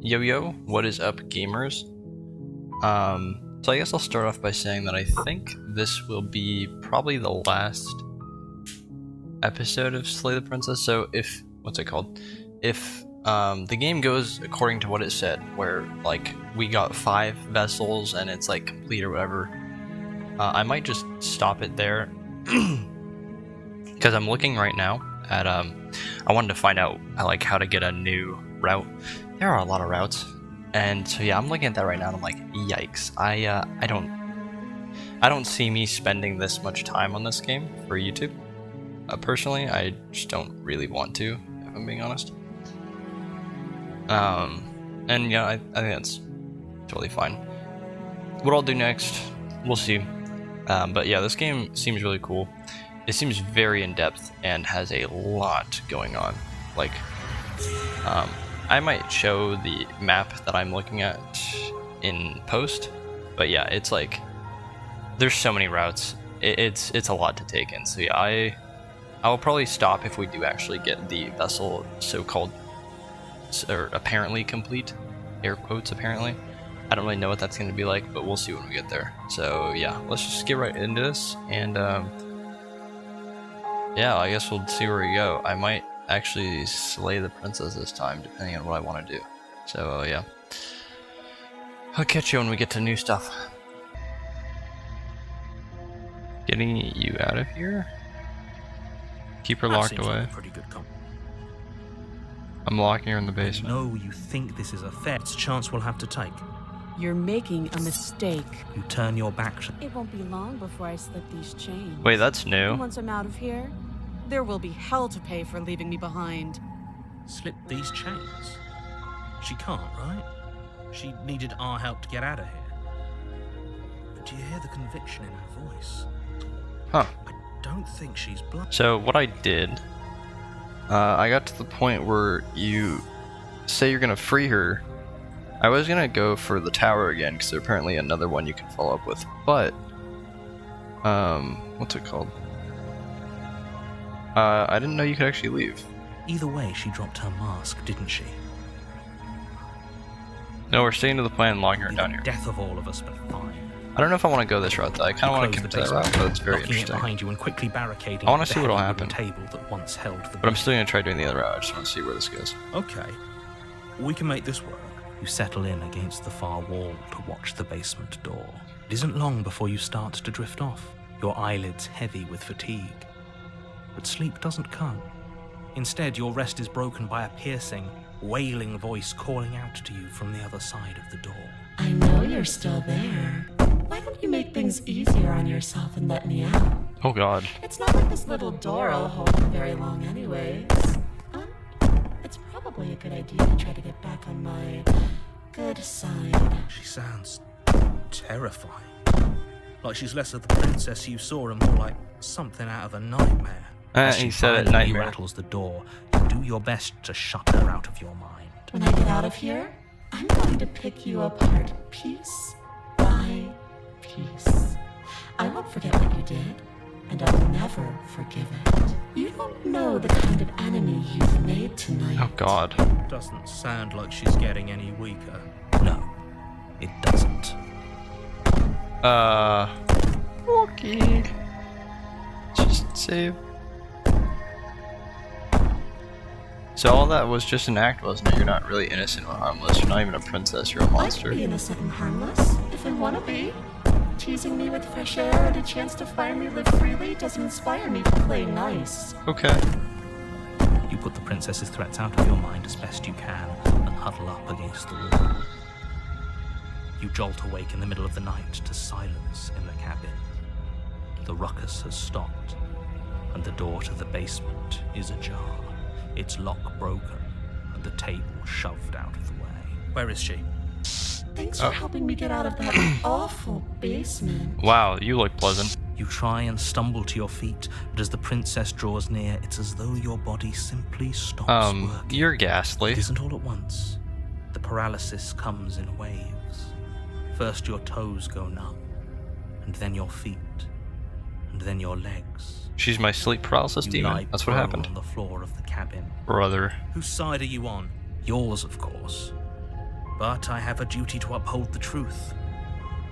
Yo, what is up, gamers? So I guess I'll start off by saying that I think this will be probably the last episode of Slay the Princess. So if, If the game goes according to what it said, where like we got 5 vessels and it's like complete or whatever, I might just stop it there. Because I'm looking right now at I wanted to find out like how to get a new route. There are a lot of routes, and so yeah, I'm looking at that right now and I'm like, yikes. I don't see me spending this much time on this game for YouTube. Personally, I just don't really want to, if I'm being honest. And yeah, I think that's totally fine. What I'll do next, we'll see. But yeah, this game seems really cool. It seems very in-depth and has a lot going on. Like, I might show the map that I'm looking at in post, but yeah, it's like, there's so many routes. It's a lot to take in. So yeah, I will probably stop if we do actually get the vessel so-called, or apparently complete, air quotes apparently. I don't really know what that's going to be like, but we'll see when we get there. So yeah, let's just get right into this, and yeah, I guess we'll see where we go. I might actually slay the princess this time, depending on what I want to do. So yeah, I'll catch you when we get to new stuff. Getting you out of here? Keep her locked away. Pretty good I'm locking her in the basement. No, you think this is a fair chance we'll have to take. You're making a mistake. You turn your back. It won't be long before I slip these chains. Wait, that's new. And once I'm out of here, there will be hell to pay for leaving me behind. Slip these chains? She can't, right? She needed our help to get out of here. But do you hear the conviction in her voice? Huh. I don't think she's blind. So what I did, I got to the point where you say you're gonna free her. I was gonna go for the tower again, because there's apparently another one you can follow up with, but what's it called? I didn't know you could actually leave. Either way, she dropped her mask, didn't she? No, we're sticking to the plan and locking her down here. Death of all of us, but fine. I don't know if I want to go this route though. I kind of want to commit to that route, but it's very locking it interesting. behind you and quickly barricading I want to the see what'll heavy happen. wooden table that once held the But I'm still gonna try doing the other route. I just want to see where this goes. Okay, we can make this work. You settle in against the far wall to watch the basement door. It isn't long before you start to drift off, your eyelids heavy with fatigue. But sleep doesn't come. Instead, your rest is broken by a piercing, wailing voice calling out to you from the other side of the door. I know you're still there. Why don't you make things easier on yourself and let me out? Oh god. It's not like this little door will hold you very long anyways. It's probably a good idea to try to get back on my good side. She sounds terrifying. Like she's less of the princess you saw and more like something out of a nightmare. As He she said it, violently nightmare. rattles the door, you do your best to shut her out of your mind. When I get out of here, I'm going to pick you apart piece by piece. I won't forget what you did, and I'll never forgive it. You don't know the kind of enemy you've made tonight. Oh god. Doesn't sound like she's getting any weaker. No, it doesn't. Okay. Just save. So all that was just an act, wasn't it? You're not really innocent or harmless. You're not even a princess. You're a I monster. can be innocent and harmless, if I want to be. Teasing me with fresh air and a chance to finally live freely doesn't inspire me to play nice. Okay. You put the princess's threats out of your mind as best you can and huddle up against the wall. You jolt awake in the middle of the night to silence in the cabin. The ruckus has stopped, and the door to the basement is ajar, its lock broken, and the table shoved out of the way. Where is she? Thanks for helping me get out of that awful basement. Wow, you look pleasant. You try and stumble to your feet, but as the princess draws near, it's as though your body simply stops working. You're ghastly. It isn't all at once. The paralysis comes in waves. First your toes go numb, and then your feet, and then your legs. She's my sleep paralysis You demon. lie That's what prone happened. on the floor of the cabin. Brother. Whose side are you on? Yours, of course. But I have a duty to uphold the truth.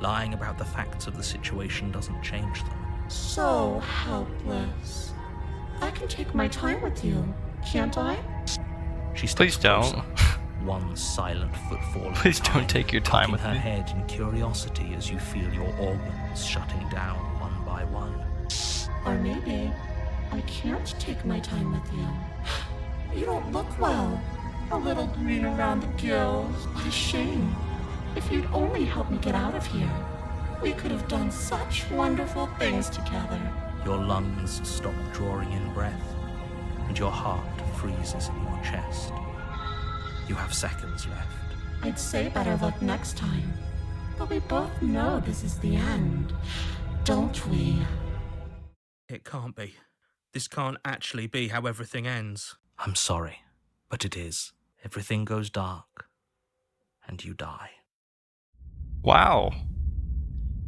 Lying about the facts of the situation doesn't change them. So helpless. I can take my time with you, can't I? She steps Please don't. closer, one silent footfall at a Please don't time, take your time cocking with her me. head in curiosity as you feel your organs shutting down one by one. Or maybe I can't take my time with you. You don't look well. A little green around the gills. What a shame. If you'd only helped me get out of here, we could have done such wonderful things together. Your lungs stop drawing in breath, and your heart freezes in your chest. You have seconds left. I'd say better luck next time. But we both know this is the end, don't we? It can't be. This can't actually be how everything ends. I'm sorry, but it is. Everything goes dark, and you die. Wow.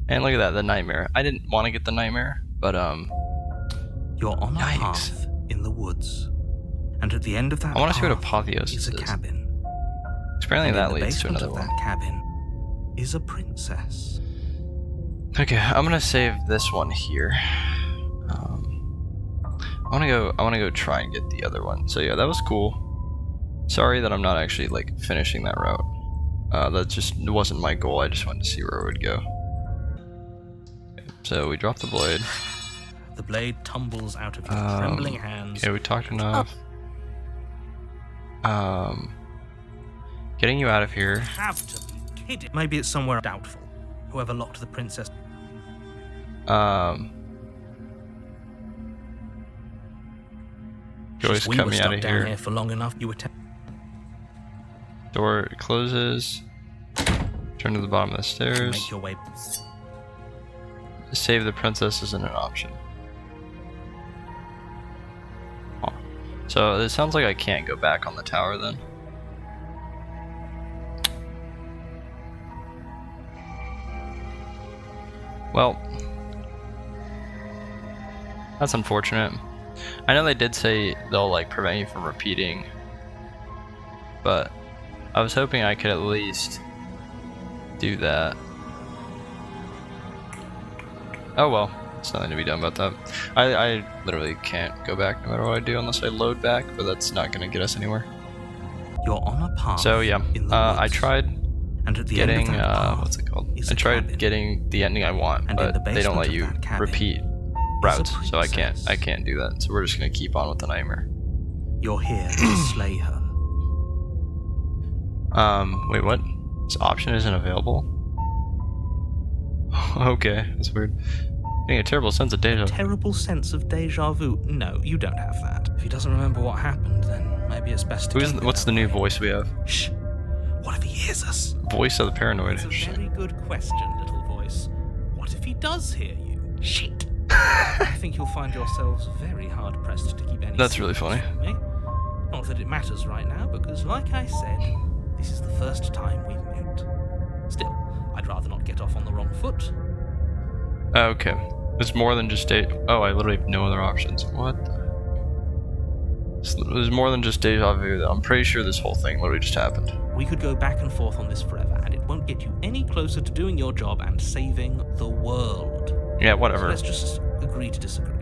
And look at that, the nightmare. I didn't want to get the nightmare, but You're on a Yikes. path in the woods, and at the end of that I want to see what path Apotheosis is a is. cabin. Apparently And that in the leads to basement another of one. that cabin is a princess. Okay, I'm gonna save this one here. I wanna go try and get the other one. So yeah, that was cool. Sorry that I'm not actually like finishing that route. That just wasn't my goal. I just wanted to see where it would go. Okay, so we dropped the blade. The blade tumbles out of your trembling hands. Okay, we talked enough. Getting you out of here. Have to be kidding. Maybe it's somewhere doubtful. Whoever locked the princess. Joyce, We cut were me stuck out of down here. here for long enough. You were. Door closes. Turn to the bottom of the stairs. Make your way. Save the princess isn't an option. Huh. So it sounds like I can't go back on the tower then. Well, that's unfortunate. I know they did say they'll like prevent you from repeating, but I was hoping I could at least do that. Oh well, there's nothing to be done about that. I literally can't go back no matter what I do unless I load back, but that's not going to get us anywhere. You're on a path. So yeah, in the I woods, tried and at the getting end of that path what's it called? is I a tried cabin. getting the ending I want, And in but the they don't basement let of you that cabin repeat is routes, a so I princess. can't do that. So we're just gonna keep on with the nightmare. You're here to slay her. Wait, what? This option isn't available? Okay, that's weird. Getting a terrible sense of deja. Terrible sense of deja vu. No, you don't have that. If he doesn't remember what happened, then maybe it's best to. What's the new voice we have? Shh. What if he hears us? Voice of the paranoid. It's a very good question, little voice. What if he does hear you? Shit. I think you'll find yourselves very hard pressed to keep any. That's really funny. secrets from me. Not that it matters right now, because like I said, this is the first time we've met. Still, I'd rather not get off on the wrong foot. Okay. It's more than just oh, I literally have no other options. What? There's more than just deja vu, though. I'm pretty sure this whole thing literally just happened. We could go back and forth on this forever, and it won't get you any closer to doing your job and saving the world. Yeah, So whatever. let's just agree to disagree.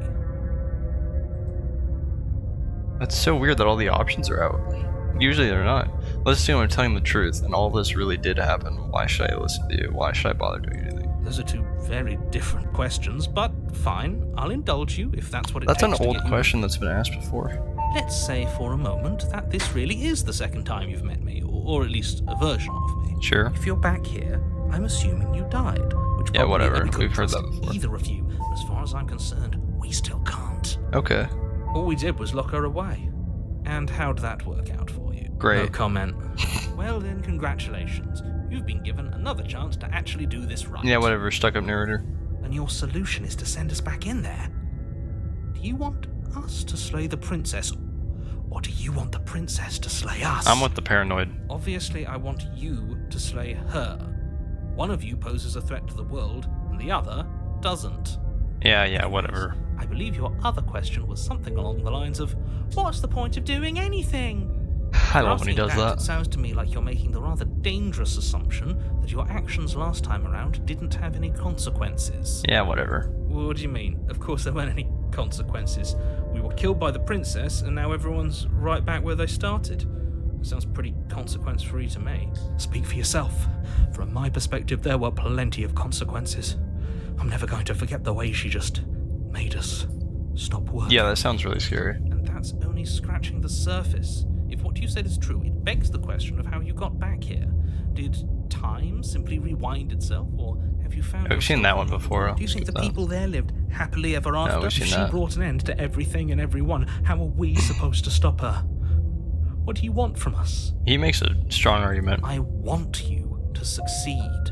That's so weird that all the options are out. Usually they're not. Let's assume I'm telling the truth and all this really did happen. Why should I listen to you? Why should I bother doing anything? Those are two very different questions, but fine, I'll indulge you if that's what it That's an takes to old get you- question that's been asked before. Let's say for a moment that this really is the second time you've met me, or at least a version of me. Sure. If you're back here, I'm assuming you died, which Yeah, probably whatever. meant we couldn't We've heard that trust before. either of you. And as far as I'm concerned, we still can't. Okay. All we did was lock her away. And how'd that work out for you? Great. No comment. Well then, congratulations. You've been given another chance to actually do this right. Yeah, whatever. Stuck up narrator. And your solution is to send us back in there. Do you want us to slay the princess? Or do you want the princess to slay us? I'm with the paranoid. Obviously, I want you to slay her. One of you poses a threat to the world, and the other doesn't. Yeah, whatever. I believe your other question was something along the lines of, what's the point of doing anything? I love when he does that. It sounds to me like you're making the rather dangerous assumption that your actions last time around didn't have any consequences. Yeah, whatever. What do you mean? Of course there weren't any consequences. We were killed by the princess, and now everyone's right back where they started. That sounds pretty consequence-free to me. Speak for yourself. From my perspective, there were plenty of consequences. I'm never going to forget the way she just made us stop working. Yeah, that sounds really scary. And that's only scratching the surface. If what you said is true, it begs the question of how you got back here. Did time simply rewind itself, or have you found... I've seen that one before. Do you think the people there lived happily ever after? we've seen If she that. brought an end to everything and everyone, how are we supposed to stop her? What do you want from us? He makes a strong argument. I want you to succeed.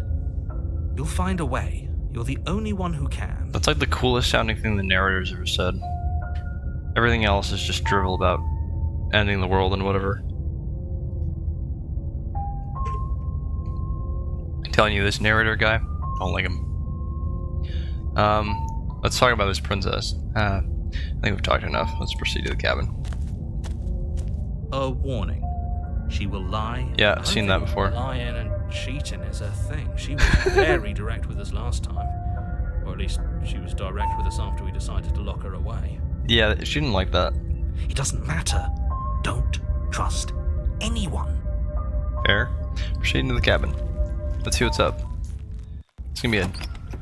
You'll find a way. You're the only one who can. That's like the coolest sounding thing the narrator's ever said. Everything else is just drivel about ending the world and whatever. I'm telling you, this narrator guy, I don't like him. Let's talk about this princess. I think we've talked enough. Let's proceed to the cabin. A warning. She will lie. Yeah, I've seen that before. Lying and cheating is her thing. She was very direct with us last time. Or at least she was direct with us after we decided to lock her away. Yeah, she didn't like that. It doesn't matter. Don't trust anyone. Fair. Proceeding to the cabin. Let's see what's up. It's gonna be an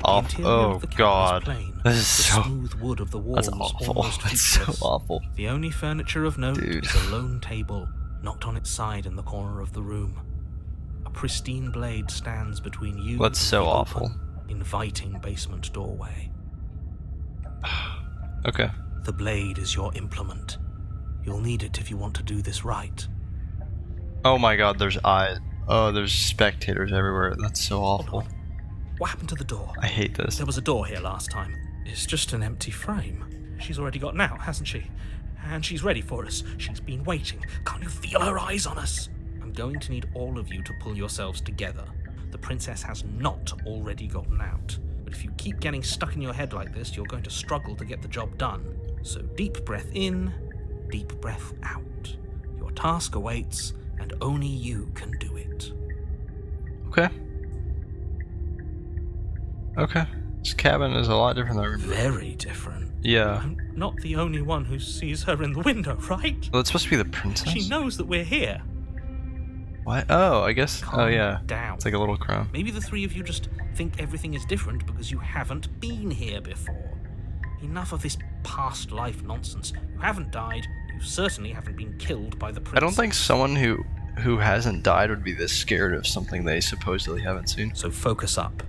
off. The interior Oh of the cabin god, is plain. this is The so. smooth wood of the walls That's awful. almost That's so featureless. awful. The only furniture of note Dude. is a lone table knocked on its side in the corner of the room. A pristine blade stands between you That's and so the awful. open, inviting basement doorway. Okay. The blade is your implement. You'll need it if you want to do this right. Oh my god, there's eyes. Oh, there's spectators everywhere. That's so awful. What happened to the door? I hate this. There was a door here last time. It's just an empty frame. She's already gotten out, hasn't she? And she's ready for us. She's been waiting. Can't you feel her eyes on us? I'm going to need all of you to pull yourselves together. The princess has not already gotten out. But if you keep getting stuck in your head like this, you're going to struggle to get the job done. So deep breath in, deep breath out. Your task awaits, and only you can do it. Okay. Okay. This cabin is a lot different than I remember. Very different. Yeah. I'm not the only one who sees her in the window, right? Well, it's supposed to be the princess? She knows that we're here. What? Oh, I guess. Oh, yeah. Down. It's like a little crown. Maybe the three of you just think everything is different because you haven't been here before. Enough of this past life nonsense. You haven't died. You certainly haven't been killed by the princess. I don't think someone who hasn't died would be this scared of something they supposedly haven't seen. So focus up.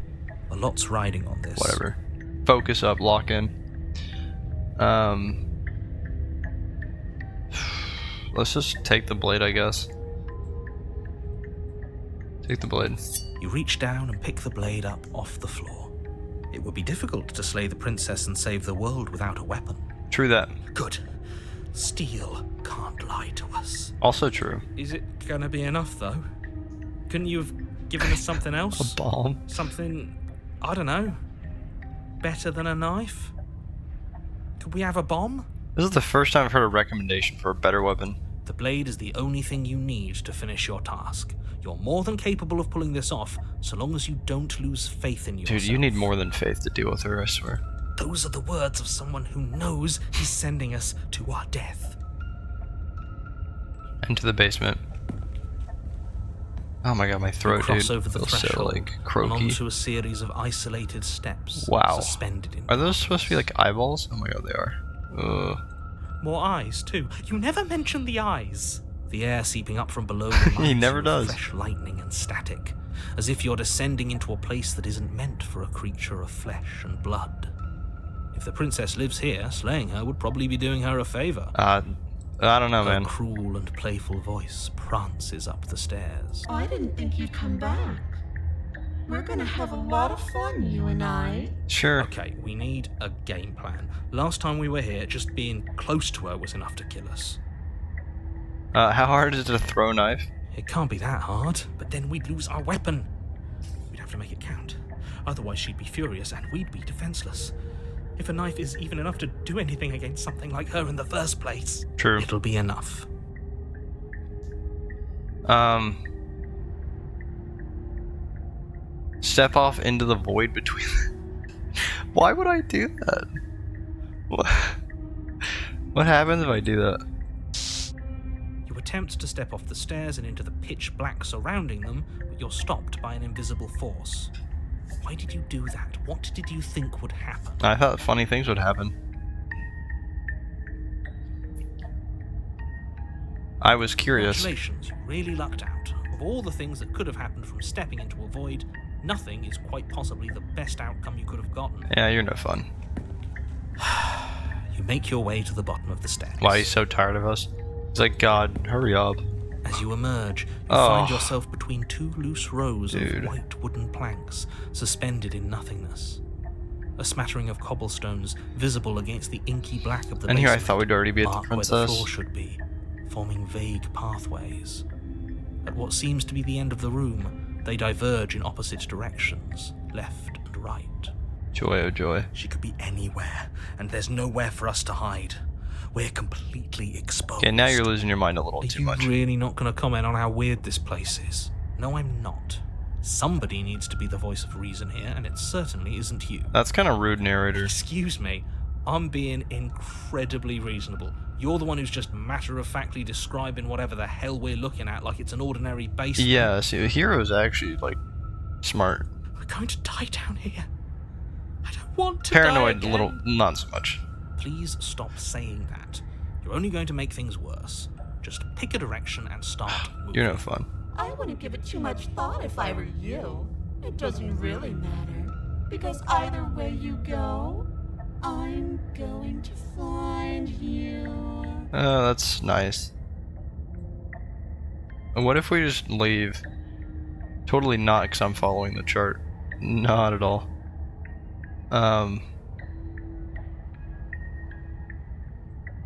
A lot's riding on this. Whatever. Focus up, lock in. Let's just take the blade, I guess. Take the blade. You reach down and pick the blade up off the floor. It would be difficult to slay the princess and save the world without a weapon. True that. Good. Steel can't lie to us. Also true. Is it gonna be enough, though? Couldn't you have given us something else? A bomb. Something, I don't know, better than a knife? Could we have a bomb? This is the first time I've heard a recommendation for a better weapon. The blade is the only thing you need to finish your task. You're more than capable of pulling this off, so long as you don't lose faith in yourself. Dude, you need more than faith to deal with her, I swear. Those are the words of someone who knows he's sending us to our death. Into the basement. Oh my god, my throat, You cross dude. over the Feels so, threshold like, and croaky. onto a series of isolated steps Wow. suspended in Are those supposed to be like eyeballs? Oh my god, they are. Ugh. More eyes, too. You never mention the eyes. The air seeping up from below reminds He never you of does. fresh lightning and static, as if you're descending into a place that isn't meant for a creature of flesh and blood. If the princess lives here, slaying her would probably be doing her a favor. I don't know, Her man. cruel and playful voice prances up the stairs. I didn't think you'd come back. We're gonna have a lot of fun, you and I. Sure. Okay, we need a game plan. Last time we were here, just being close to her was enough to kill us. How hard is it to throw a knife? It can't be that hard, but then we'd lose our weapon. We'd have to make it count. Otherwise she'd be furious and we'd be defenseless. If a knife is even enough to do anything against something like her in the first place, True. it'll be enough. Step off into the void between. Why would I do that? What happens if I do that? You attempt to step off the stairs and into the pitch black surrounding them, but you're stopped by an invisible force. Why did you do that? What did you think would happen? I thought funny things would happen. I was curious. Congratulations, you really lucked out. Of all the things that could have happened from stepping into a void, nothing is quite possibly the best outcome you could have gotten. Yeah, you're no fun. You make your way to the bottom of the stairs. Why he's so tired of us? He's like, God, hurry up. As you emerge, you Oh. find yourself between two loose rows Dude. of white wooden planks, suspended in nothingness. A smattering of cobblestones visible against the inky black of the And here I basement thought we'd already be at the mark where the princess. floor should be, forming vague pathways. At what seems to be the end of the room, they diverge in opposite directions, left and right. Joy, oh joy. She could be anywhere, and there's nowhere for us to hide. We're completely exposed. Okay, now you're losing your mind a little Are too you much. really not going to comment on how weird this place is? No, I'm not. Somebody needs to be the voice of reason here, and it certainly isn't you. That's kind of rude, narrator. Excuse me, I'm being incredibly reasonable. You're the one who's just matter-of-factly describing whatever the hell we're looking at like it's an ordinary basement. Yeah, see, the hero's actually, like, smart. We're going to die down here. I don't want to Paranoid, die a little, again. not so much. Please stop saying that. You're only going to make things worse. Just pick a direction and start moving. You're no fun. I wouldn't give it too much thought if I were you. It doesn't really matter. Because either way you go, I'm going to find you. Oh, that's nice. And what if we just leave? Totally not, because I'm following the chart. Not at all.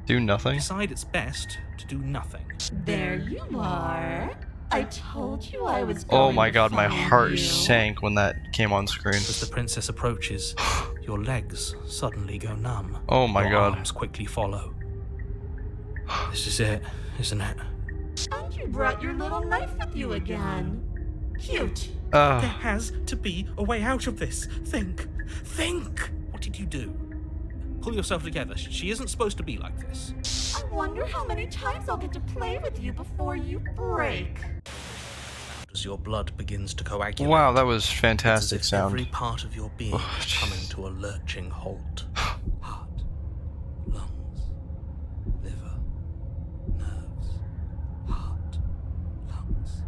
Do nothing? Decide it's best to do nothing. There you are. I told you I was Oh going my to god, my find heart you. sank when that came on screen. As the princess approaches, your legs suddenly go numb. Oh my your god. arms quickly follow. This is it, isn't it? And you brought your little knife with you again. Cute. There has to be a way out of this. Think. Think! What did you do? Pull yourself together. She isn't supposed to be like this. I wonder how many times I'll get to play with you before you break. As your blood begins to coagulate. Wow, that was It's as fantastic if sound. every part of your being Oh, is coming to a lurching halt. Heart, lungs, liver, nerves. Heart, lungs,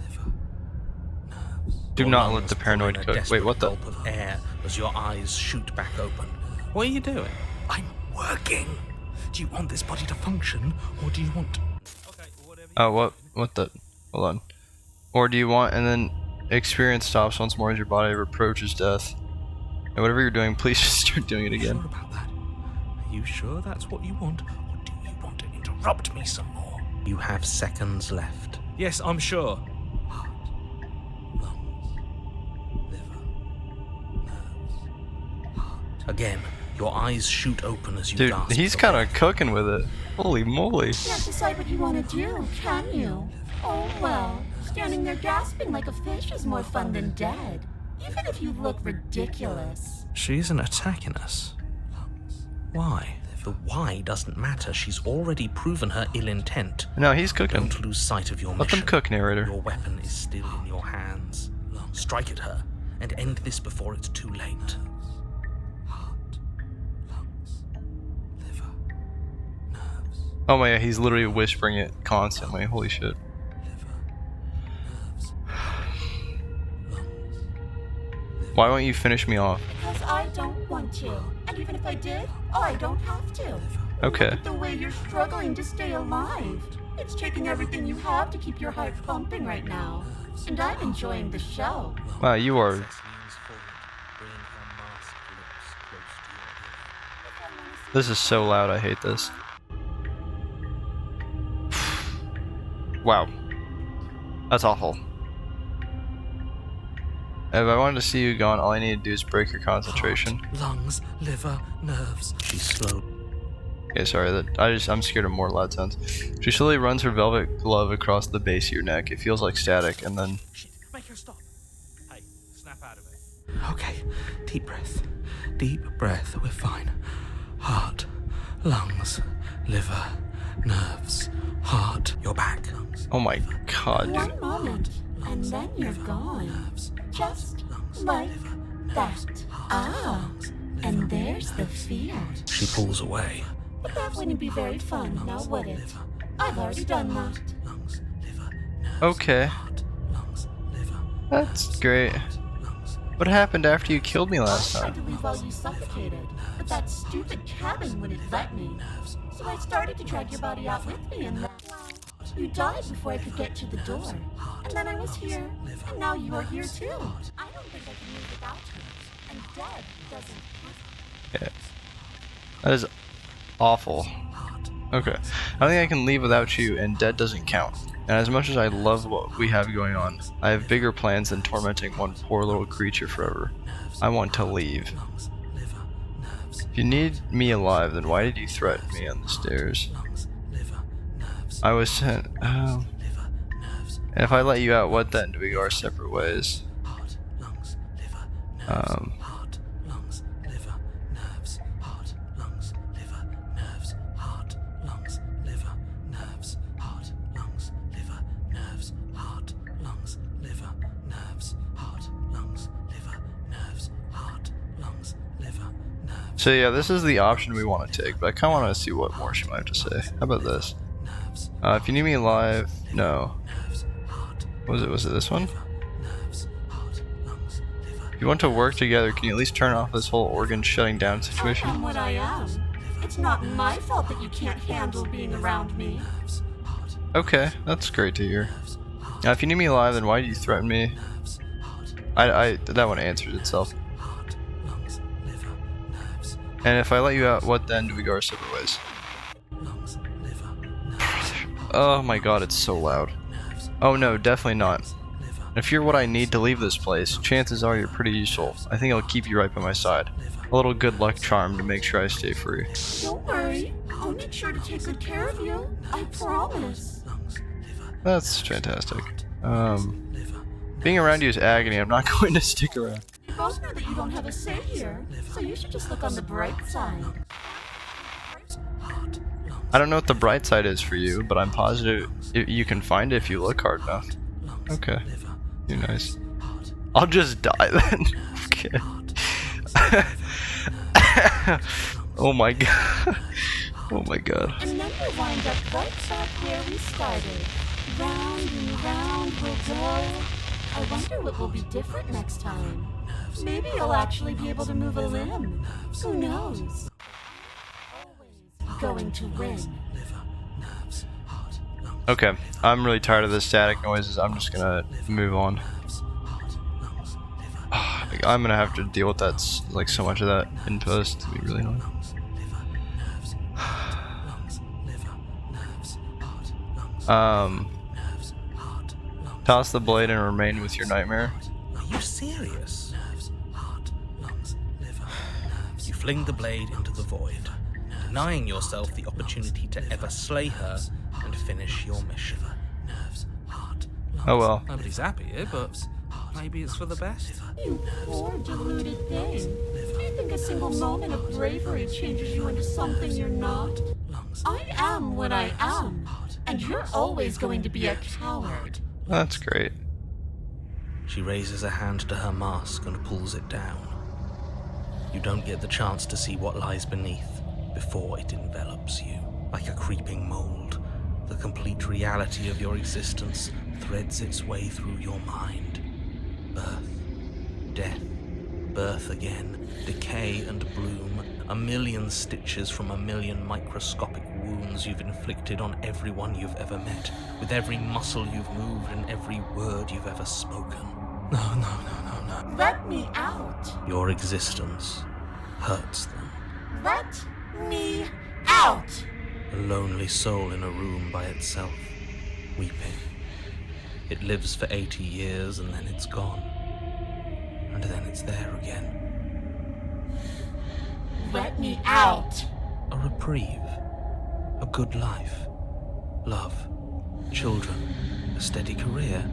liver, nerves. Do Your not let lungs the pull paranoid in a cook. Wait, desperate what the? gulp of air as your eyes shoot back open. What are you doing? I'm working. Do you want this body to function, or do you want? Okay, whatever. Oh, what the? Hold on. Or do you want, and then experience stops once more as your body approaches death. And whatever you're doing, please just start doing it again. Sure about that? Are you sure that's what you want, or do you want to interrupt me some more? You have seconds left. Yes, I'm sure. Heart, lungs, liver, nerves, heart. Again, your eyes shoot open as you Dude, gasp. he's for kind breath. of cooking with it. Holy moly. Can't decide what you want to do, can you? Oh well, standing there gasping like a fish is more fun than dead. Even if you look ridiculous. She isn't attacking us. Why? The why doesn't matter. She's already proven her ill intent. No, he's cooking. Don't lose sight of your Let them mission. cook, narrator. Your weapon is still in your hands. Strike at her and end this before it's too late. Heart, lungs, liver, nerves, Oh my god, he's literally whispering it constantly. Holy shit. liver, nerves, lungs. Why won't you finish me off? Because I don't want to. And even if I did, I don't have to. Okay. Look at the way you're struggling to stay alive. It's taking everything you have to keep your heart pumping right now. And I'm enjoying the show. Wow, you are. Leans forward, bringing her masked lips close to your ear. This is so loud, I hate this. Wow. That's awful. If I wanted to see you gone, all I need to do is break your concentration. Heart, lungs, liver, nerves. She slowed. Okay, sorry. I'm scared of more loud sounds. She slowly runs her velvet glove across the base of your neck. It feels like static, and then Shit, make her stop. Hey, snap out of it. Okay, deep breath. Deep breath, we're fine. Heart, lungs, liver, nerves, heart, your back. oh my god, dude. One moment, and then you're gone. Just like that. Ah, and there's the fear. She pulls away. But that wouldn't be very fun, now would it? I've already done that. Okay, that's great. What happened after you killed me last I tried time? to leave while you suffocated, but that stupid cabin wouldn't let me. So I started to drag your body out with me, and then you died before I could get to the door. And then I was here, and now you're here too. I don't think I can live without you, and dead doesn't. Yeah. That is awful. Okay. I don't think I can leave without you, and dead doesn't count. And as much as I love what we have going on, I have bigger plans than tormenting one poor little creature forever. I want to leave. If you need me alive, then why did you threaten me on the stairs? I was sent. And if I let you out, what then? Do we go our separate ways? So yeah, this is the option we want to take, but I kind of want to see what more she might have to say. How about this? If you need me alive, no. Was it this one? If you want to work together, can you at least turn off this whole organ shutting down I situation? am what I am. It's not my fault that you can't handle being around me. Okay, that's great to hear. If you need me alive, then why did you threaten me? That one answers itself. And if I let you out, what then? Do we go our separate ways? Oh my god, it's so loud. Oh no, definitely not. If you're what I need to leave this place, chances are you're pretty useful. I think I'll keep you right by my side. A little good luck charm to make sure I stay free. Don't worry. I'll make sure to take good care of you. I promise. That's fantastic. Being around you is agony. I'm not going to stick around. We both know that you don't have a say here, so you should just look on the bright side. I don't know what the bright side is for you, but I'm positive you can find it if you look hard enough. Okay. You're nice. I'll just die then. Okay. Oh my god. Oh my god. And then we'll wind up right back where we started. Round and round we'll go. I wonder what will be different next time. Maybe you'll actually be able to move a limb. Who knows? Always going to win. Okay, I'm really tired of the static noises. I'm just gonna move on. I'm gonna have to deal with that, like so much of that in post. It's gonna be really annoying. Toss the blade and remain with your nightmare. Are you serious? You fling the blade into the void, denying yourself the opportunity to ever slay her and finish your mission. Oh well. Nobody's happy here, but maybe it's for the best. You poor deluded thing. Do you think a single moment of bravery changes you into something you're not? I am what I am, and you're always going to be a coward. That's great. She raises a hand to her mask and pulls it down. You don't get the chance to see what lies beneath before it envelops you. Like a creeping mold, the complete reality of your existence threads its way through your mind. Birth, death, birth again, decay and bloom, a million stitches from a million microscopic wounds you've inflicted on everyone you've ever met, with every muscle you've moved and every word you've ever spoken. No. Let me out. Your existence hurts them. Let me out. A lonely soul in a room by itself, weeping. It lives for 80 years and then it's gone. And then it's there again. Let me out. A reprieve. A good life. Love. Children. A steady career.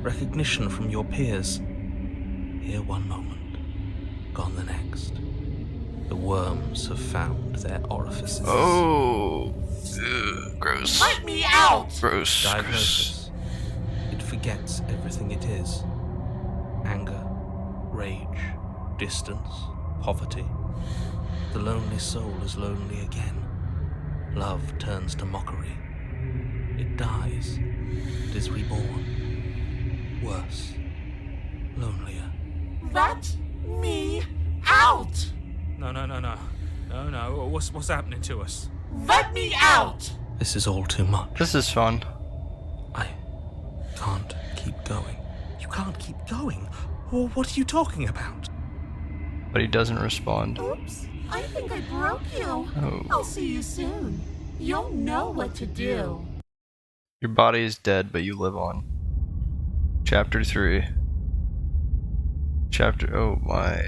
Recognition from your peers. Here one moment. Gone the next. The worms have found their orifices. Oh, gross. Let me out! Gross. Diagnosis. It forgets everything it is. Anger, rage, distance, poverty. The lonely soul is lonely again. Love turns to mockery. It dies. It is reborn. Worse. Lonelier. Let me out! No. What's happening to us? Let me out! This is all too much. This is fun. I can't keep going. You can't keep going? Well, what are you talking about? But he doesn't respond. Oops, I think I broke you. Oh. I'll see you soon. You'll know what to do. Your body is dead, but you live on. Chapter 3. Oh my.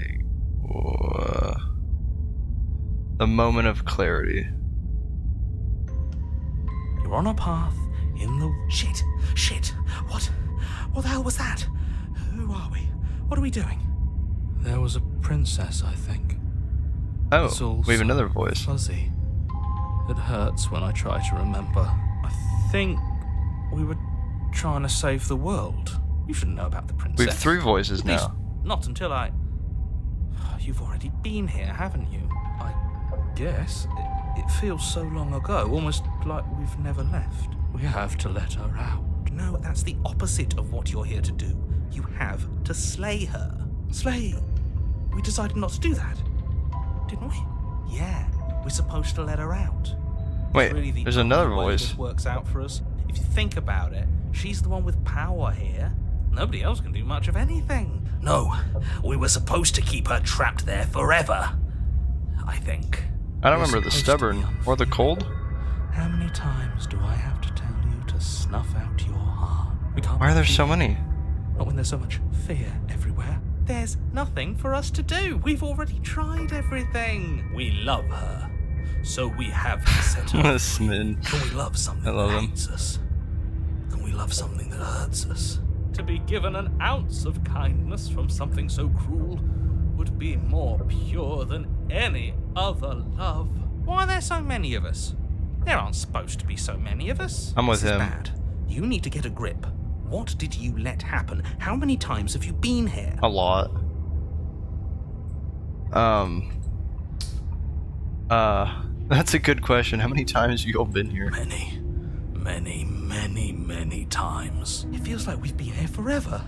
The moment of clarity. You're on a path in the... Shit! What the hell was that? Who are we? What are we doing? There was a princess, I think. It's Oh, all we have so another voice. Fuzzy. It hurts when I try to remember. I think we were trying to save the world. You should know about the princess. We have 3 voices At least now. not until I... You've already been here, haven't you? I guess. It feels so long ago, almost like we've never left. We have to let her out. No, that's the opposite of what you're here to do. You have to slay her. Slay? We decided not to do that, didn't we? Yeah, we're supposed to let her out. Wait, It's really the there's another only way voice. this works out for us. If you think about it, she's the one with power here. Nobody else can do much of anything. No, we were supposed to keep her trapped there forever. I think. I don't We're remember the supposed to be stubborn or the cold. How many times do I have to tell you to snuff out your heart? We can't. Why are there feel so it. many? Not when there's so much fear everywhere. There's nothing for us to do. We've already tried everything. We love her, so we have to set her. Smitten. Can we love something I love that them. hates us? Can we love something that hurts us? To be given an ounce of kindness from something so cruel would be more pure than any other love. Why are there so many of us? There aren't supposed to be so many of us. I'm with This is him. bad. You need to get a grip. What did you let happen? How many times have you been here? A lot. That's a good question. How many times have you all been here? Many times. It feels like we've been here forever.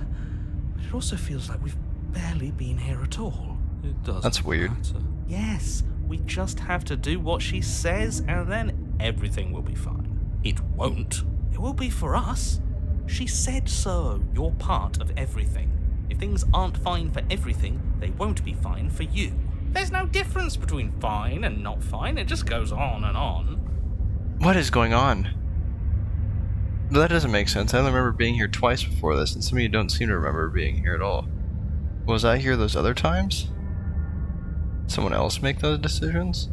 But it also feels like we've barely been here at all. It doesn't That's weird. matter. Yes, we just have to do what she says and then everything will be fine. It won't. It will be for us. She said so. You're part of everything. If things aren't fine for everything, they won't be fine for you. There's no difference between fine and not fine. It just goes on and on. What is going on? That doesn't make sense. I only remember being here twice before this, and some of you don't seem to remember being here at all. Was I here those other times? Someone else make those decisions?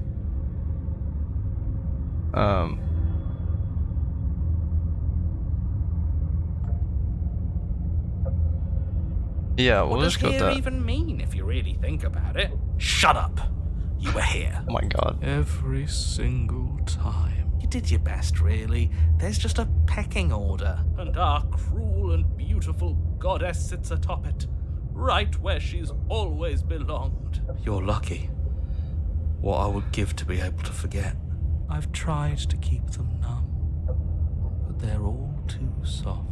Yeah, we'll What does just go with here that. even mean if you really think about it? Shut up. You were here. Oh my god. Every single time. You did your best, really. There's just a pecking order. And our cruel and beautiful goddess sits atop it, right where she's always belonged. You're lucky. What I would give to be able to forget. I've tried to keep them numb, but they're all too soft.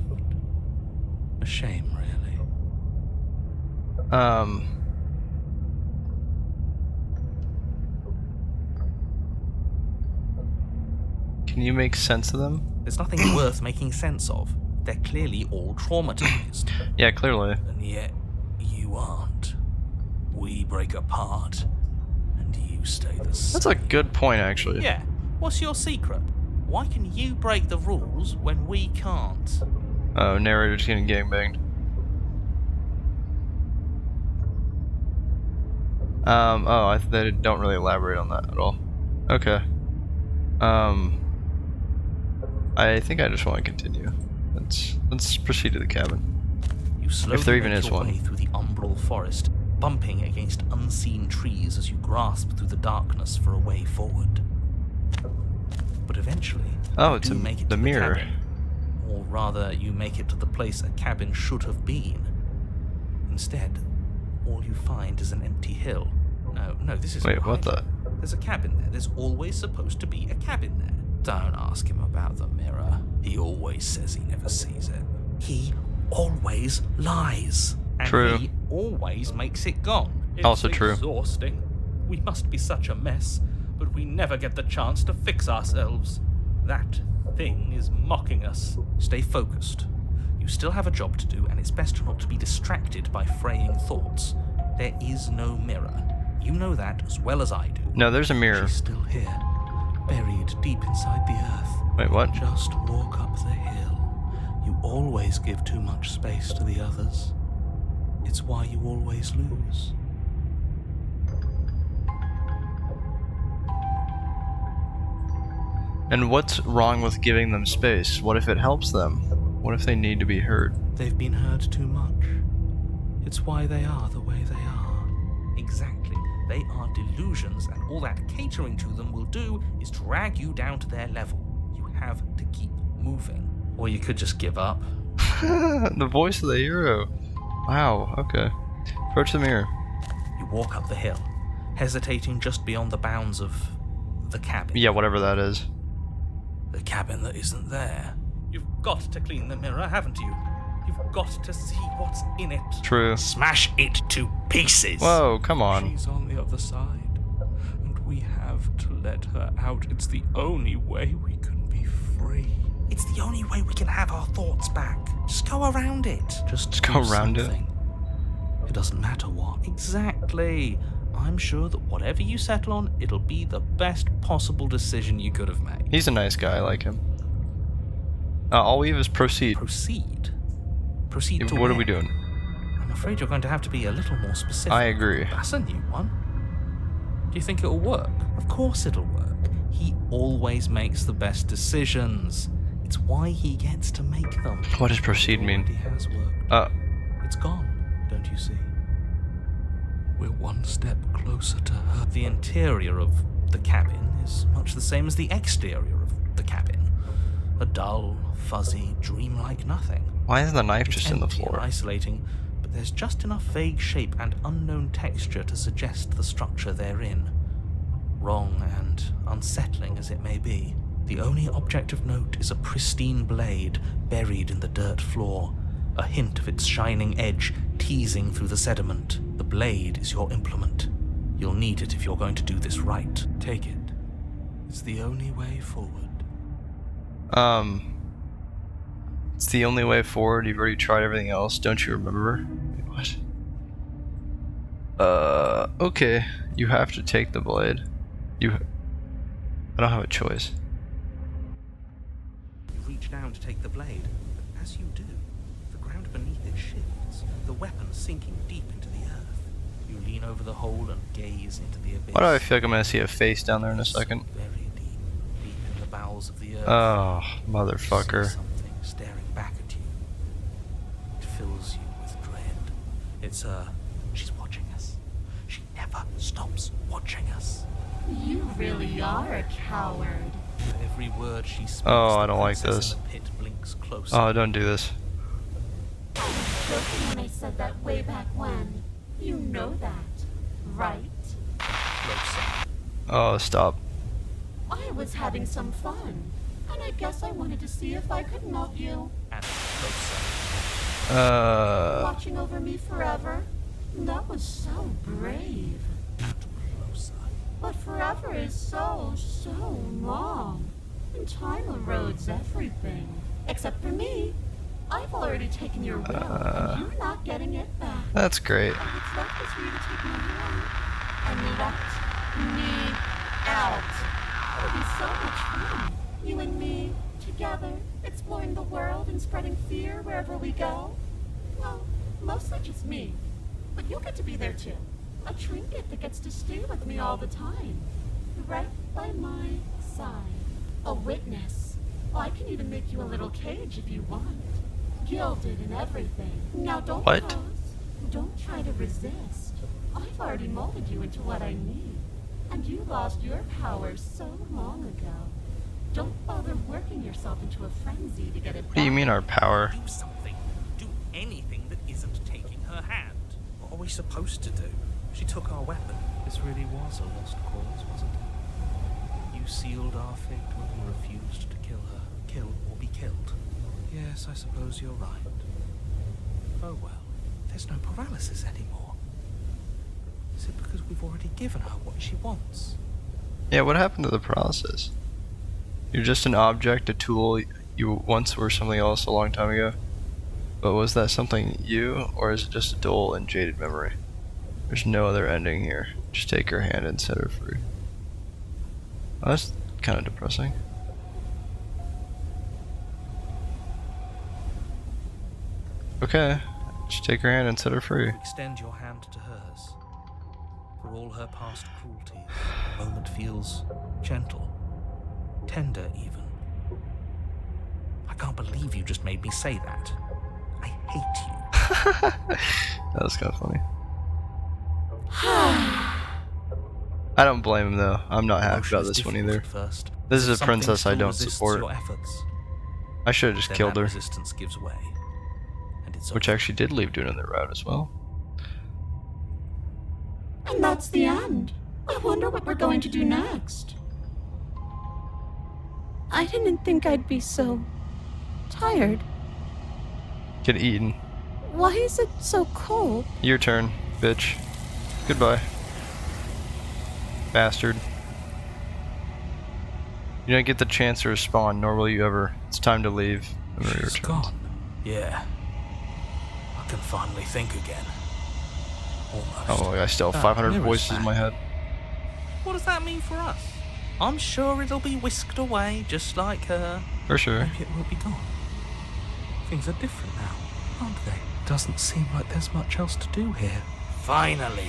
A shame, really. Can you make sense of them? There's nothing worth making sense of. They're clearly all traumatized. Yeah, clearly. And yet, you aren't. We break apart, and you stay the same. That's a good point, actually. Yeah. What's your secret? Why can you break the rules when we can't? Oh, narrator's getting gangbanged. They don't really elaborate on that at all. Okay. I think I just want to continue. Let's proceed to the cabin. You slowly If there even make is your one. way through the umbral forest, bumping against unseen trees as you grasp through the darkness for a way forward. But eventually, Oh, you it's do make it the to mirror. the cabin. Or rather, you make it to the place a cabin should have been. Instead, all you find is an empty hill. No, this is Wait, what the? There's a cabin there. There's always supposed to be a cabin there. Don't ask him about the mirror. He always says he never sees it. He always lies. And True. he always makes it gone. Also It's true. exhausting. We must be such a mess, but we never get the chance to fix ourselves. That thing is mocking us. Stay focused. You still have a job to do, and it's best not to be distracted by fraying thoughts. There is no mirror. You know that as well as I do. No, there's a mirror. She's still here, buried deep inside the earth. Wait, what? Just walk up the hill. You always give too much space to the others. It's why you always lose. And what's wrong with giving them space? What if it helps them? What if they need to be heard? They've been heard too much. It's why they are the way they are. Exactly. They are delusions, and all that catering to them will do is drag you down to their level. You have to keep moving. Or you could just give up. The voice of the hero. Wow, okay. Approach the mirror. You walk up the hill, hesitating just beyond the bounds of the cabin. Yeah, whatever that is. The cabin that isn't there. You've got to clean the mirror, haven't you? You've got to see what's in it. True. Smash it to pieces. Whoa, come on. She's on the other side, and we have to let her out. It's the only way we can be free. It's the only way we can have our thoughts back. Just go around it. Just go do around it. something. It doesn't matter what. Exactly. I'm sure that whatever you settle on, it'll be the best possible decision you could have made. He's a nice guy, I like him. All we have is proceed. Proceed? Proceed to What where? are we doing? I'm afraid you're going to have to be a little more specific. I agree. That's a new one. Do you think it'll work? Of course it'll work. He always makes the best decisions. It's why he gets to make them. What does proceed It mean? already has worked. Uh, It's gone, don't you see? We're one step closer to her. The interior of the cabin is much the same as the exterior of the cabin. A dull, fuzzy, dreamlike nothing. why is the knife It's just in the empty and floor? isolating, but there's just enough vague shape and unknown texture to suggest the structure they're in. Wrong and unsettling as it may be, the only object of note is a pristine blade buried in the dirt floor, a hint of its shining edge teasing through the sediment. The blade is your implement. You'll need it if you're going to do this right. Take it. It's the only way forward. It's the only way forward. You've already tried everything else. Don't you remember? Wait, what? Okay. You have to take the blade. I don't have a choice. You reach down to take the blade, but as you do, the ground beneath it shifts, the weapon sinking deep into the earth. You lean over the hole and gaze into the abyss. Why do I feel like I'm gonna see a face down there in a second? Very deep, deep in the bowels of the earth. Oh, You motherfucker. see something staring back at you. It fills you with dread. It's her. She's watching us. She never stops watching us. You really are a coward. With every word she speaks, Oh, I the don't like princess this. in the pit blinks closer. Oh, don't do this. I was joking when I said that way back when. You know that, right? Closer. Oh, stop. I was having some fun, and I guess I wanted to see if I could melt you. And closer. Watching over me forever? That was so brave. And closer. But forever is so long. And time erodes everything. Except for me. I've already taken your will, and you're not getting it back. That's great. And what's left is for you to take my hand and let me out. It'll be so much fun. You and me, together, exploring the world and spreading fear wherever we go. Well, mostly just me. But you'll get to be there too. A trinket that gets to stay with me all the time. Right by my side. A witness. I can even make you a little cage if you want. Gilded and everything. Now don't What? pose. Don't try to resist. I've already molded you into what I need. And you lost your powers so long ago. Don't bother working yourself into a frenzy to get it back. What do you mean our power? Do something. Do anything that isn't taking her hand. What are we supposed to do? She took our weapon. This really was a lost cause, wasn't it? You sealed our fate when we refused to kill her. Kill or be killed. Yes, I suppose you're right. Oh well, there's no paralysis anymore. Is it because we've already given her what she wants? Yeah, what happened to the paralysis? You're just an object, a tool. You once were something else a long time ago. But was that something you, or is it just a dull and jaded memory? There's no other ending here. Just take her hand and set her free. Oh, that's kind of depressing. Okay, just take her hand and set her free. Extend your hand to hers. For all her past cruelty, the moment feels gentle, tender even. I can't believe you just made me say that. I hate you. That was kind of funny. I don't blame him though. I'm not happy Emotion about is this one difficult either. at first. This is a Something princess I still don't resists support. your efforts. I should have just Then killed that her, resistance gives way, and it's which over. actually did leave to another route as well. And that's the end. I wonder what we're going to do next. I didn't think I'd be so tired. Get eaten. Why is it so cold? Your turn, bitch. Goodbye. Bastard. You don't get the chance to respond, nor will you ever. It's time to leave. She's gone. Yeah. I can finally think again. Almost. Oh, I still have 500 mirror's voices in my head. What does that mean for us? I'm sure it'll be whisked away, just like her. For sure. Maybe it will be gone. Things are different now, aren't they? Doesn't seem like there's much else to do here. Finally,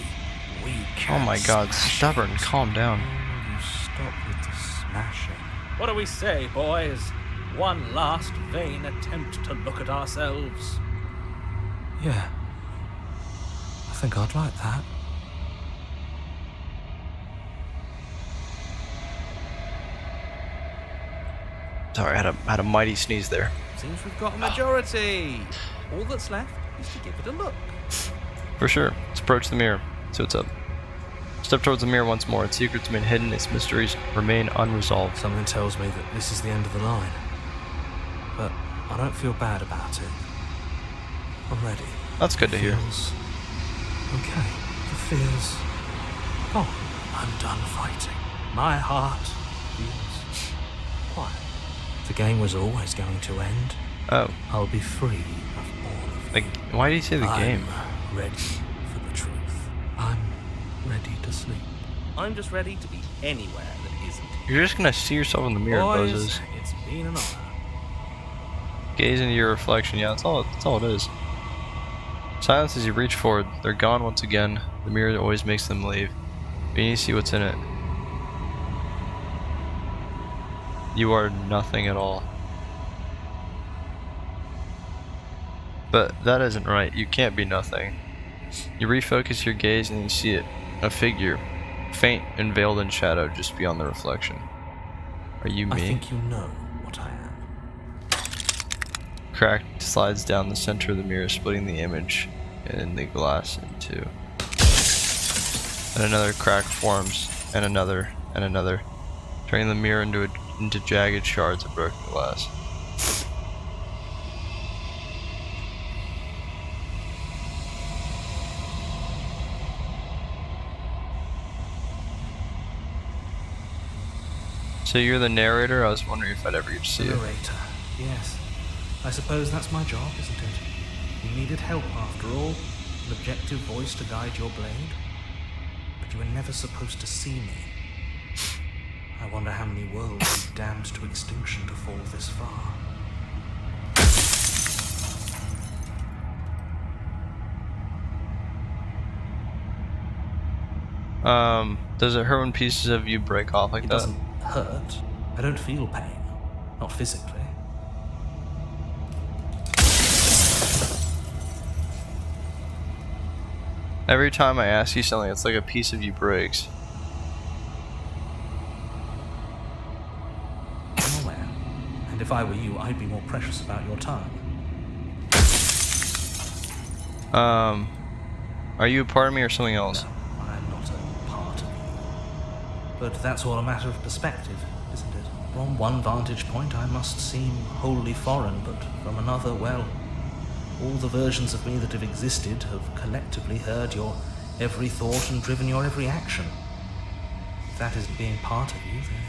we can. Oh my god, smash stubborn, it. calm down. You stop with the smashing. What do we say, boys? One last vain attempt to look at ourselves. Yeah. I think I'd like that. Sorry, I had a mighty sneeze there. Seems we've got a majority. All that's left is to give it a look. For sure. Let's approach the mirror. See what's up. Step towards the mirror once more. Its secrets remain hidden. Its mysteries remain unresolved. Something tells me that this is the end of the line. But I don't feel bad about it. I'm ready. That's good to hear. Feels okay. The fear's gone. I'm done fighting. My heart feels quiet. The game was always going to end. Oh, I'll be free of all of like, why did you say the game? I'm ready for the truth. I'm ready to sleep. I'm just ready to be anywhere that isn't here. You're just gonna see yourself in the mirror, Boys, Bozos. it's been an honor. Gaze into your reflection. Yeah, that's all it is. Silence as you reach forward. They're gone once again. The mirror always makes them leave. But you need to see what's in it. You are nothing at all. But that isn't right. You can't be nothing. You refocus your gaze and you see it. A figure. Faint and veiled in shadow just beyond the reflection. Are you me? I think you know what I am. Crack slides down the center of the mirror, splitting the image and the glass in two. And another crack forms, and another, turning the mirror into jagged shards of broken glass. So you're the narrator? I was wondering if I'd ever get to see it. Narrator. Yes. I suppose that's my job, isn't it? You needed help after all. An objective voice to guide your blade. But you were never supposed to see me. I wonder how many worlds you've damned to extinction to fall this far. Does it hurt when pieces of you break off like It that? doesn't hurt. I don't feel pain. Not physically. Every time I ask you something, it's like a piece of you breaks. I'm aware. And if I were you, I'd be more precious about your time. Are you a part of me or something else? No, I'm not a part of you. But that's all a matter of perspective, isn't it? From one vantage point, I must seem wholly foreign, but from another, well, all the versions of me that have existed have collectively heard your every thought and driven your every action. If that isn't being part of you, then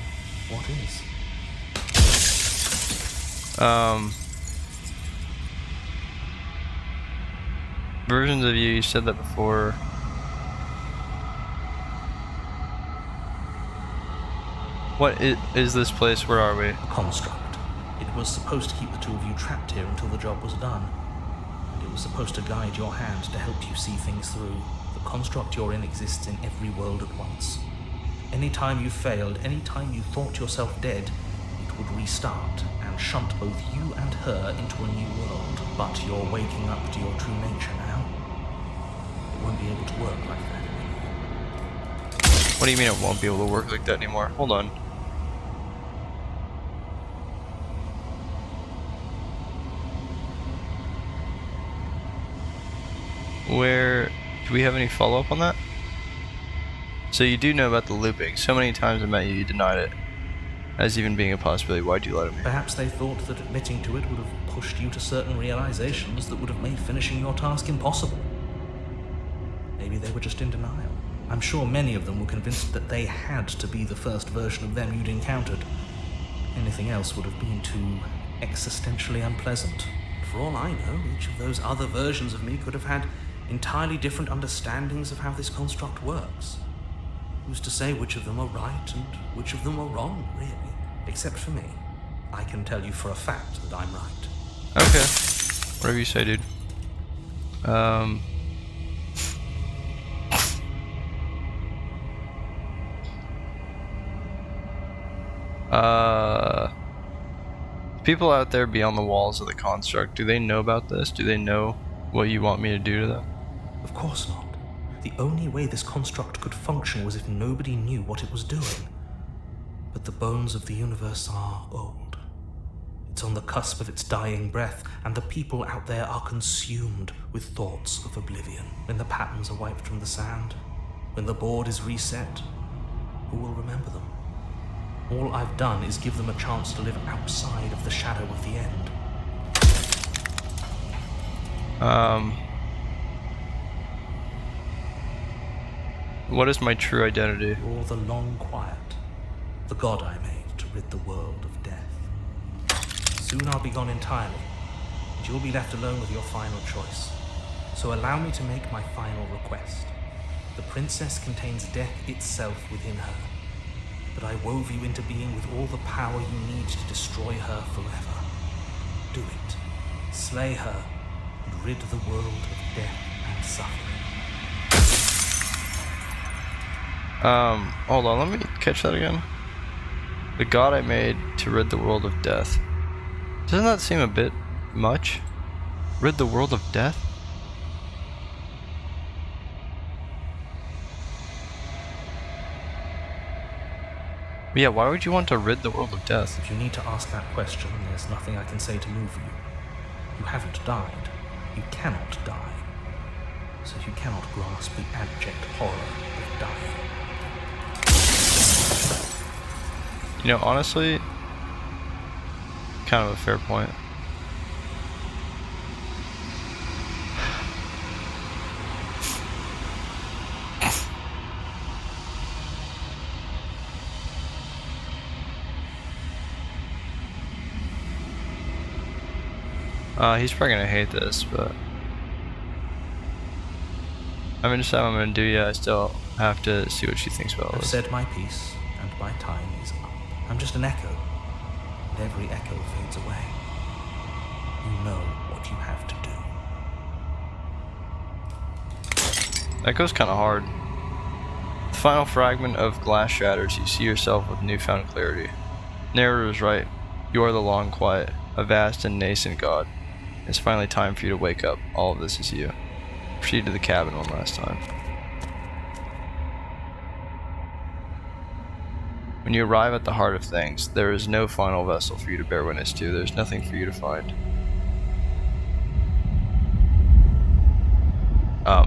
what is? Versions of you said that before. What is this place? Where are we? A construct. It was supposed to keep the two of you trapped here until the job was done. And it was supposed to guide your hand to help you see things through. The construct you're in exists in every world at once. Any time you failed, any time you thought yourself dead, it would restart and shunt both you and her into a new world. But you're waking up to your true nature now. It won't be able to work like that anymore. What do you mean it won't be able to work like that anymore? Hold on. Where do we have any follow-up on that? So you do know about the looping. So many times I met you, you denied it as even being a possibility. Why'd you lie to me? Perhaps they thought that admitting to it would have pushed you to certain realizations that would have made finishing your task impossible. Maybe they were just in denial. I'm sure many of them were convinced that they had to be the first version of them you'd encountered. Anything else would have been too existentially unpleasant. For all I know, each of those other versions of me could have had entirely different understandings of how this construct works. Who's to say which of them are right and which of them are wrong, really? Except for me. I can tell you for a fact that I'm right. Okay. Whatever you say, dude. People out there beyond the walls of the construct, do they know about this? Do they know what you want me to do to them? Of course not. The only way this construct could function was if nobody knew what it was doing. But the bones of the universe are old. It's on the cusp of its dying breath, and the people out there are consumed with thoughts of oblivion. When the patterns are wiped from the sand, when the board is reset, who will remember them? All I've done is give them a chance to live outside of the shadow of the end. What is my true identity? You're the long quiet, the god I made to rid the world of death. Soon I'll be gone entirely, and you'll be left alone with your final choice. So allow me to make my final request. The princess contains death itself within her, but I wove you into being with all the power you need to destroy her forever. Do it. Slay her, and rid the world of death and suffering. Hold on, let me catch that again. The god I made to rid the world of death. Doesn't that seem a bit much? Rid the world of death? Yeah, why would you want to rid the world of death? If you need to ask that question, there's nothing I can say to move you. You haven't died. You cannot die. So you cannot grasp the abject horror of dying. You know, honestly, kind of a fair point. He's probably gonna hate this, but I mean, just what I'm gonna do. Yeah, I still have to see what she thinks about all I've this. said my piece, and my time is up. I'm just an echo, and every echo fades away. You know what you have to do. That goes kind of hard. The final fragment of glass shatters. You see yourself with newfound clarity. Narrator is right. You are the long quiet, a vast and nascent god. It's finally time for you to wake up. All of this is you. Proceed to the cabin one last time. When you arrive at the heart of things, there is no final vessel for you to bear witness to. There's nothing for you to find. Oh.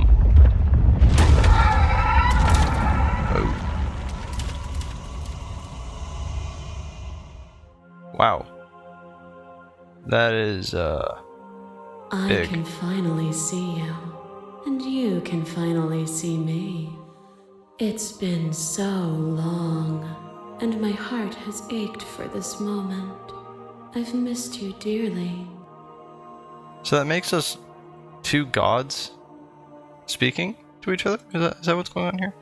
Wow. That is, I can finally see you, and you can finally see me. It's been so long, and my heart has ached for this moment. I've missed you dearly. So that makes us two gods speaking to each other? Is that what's going on here?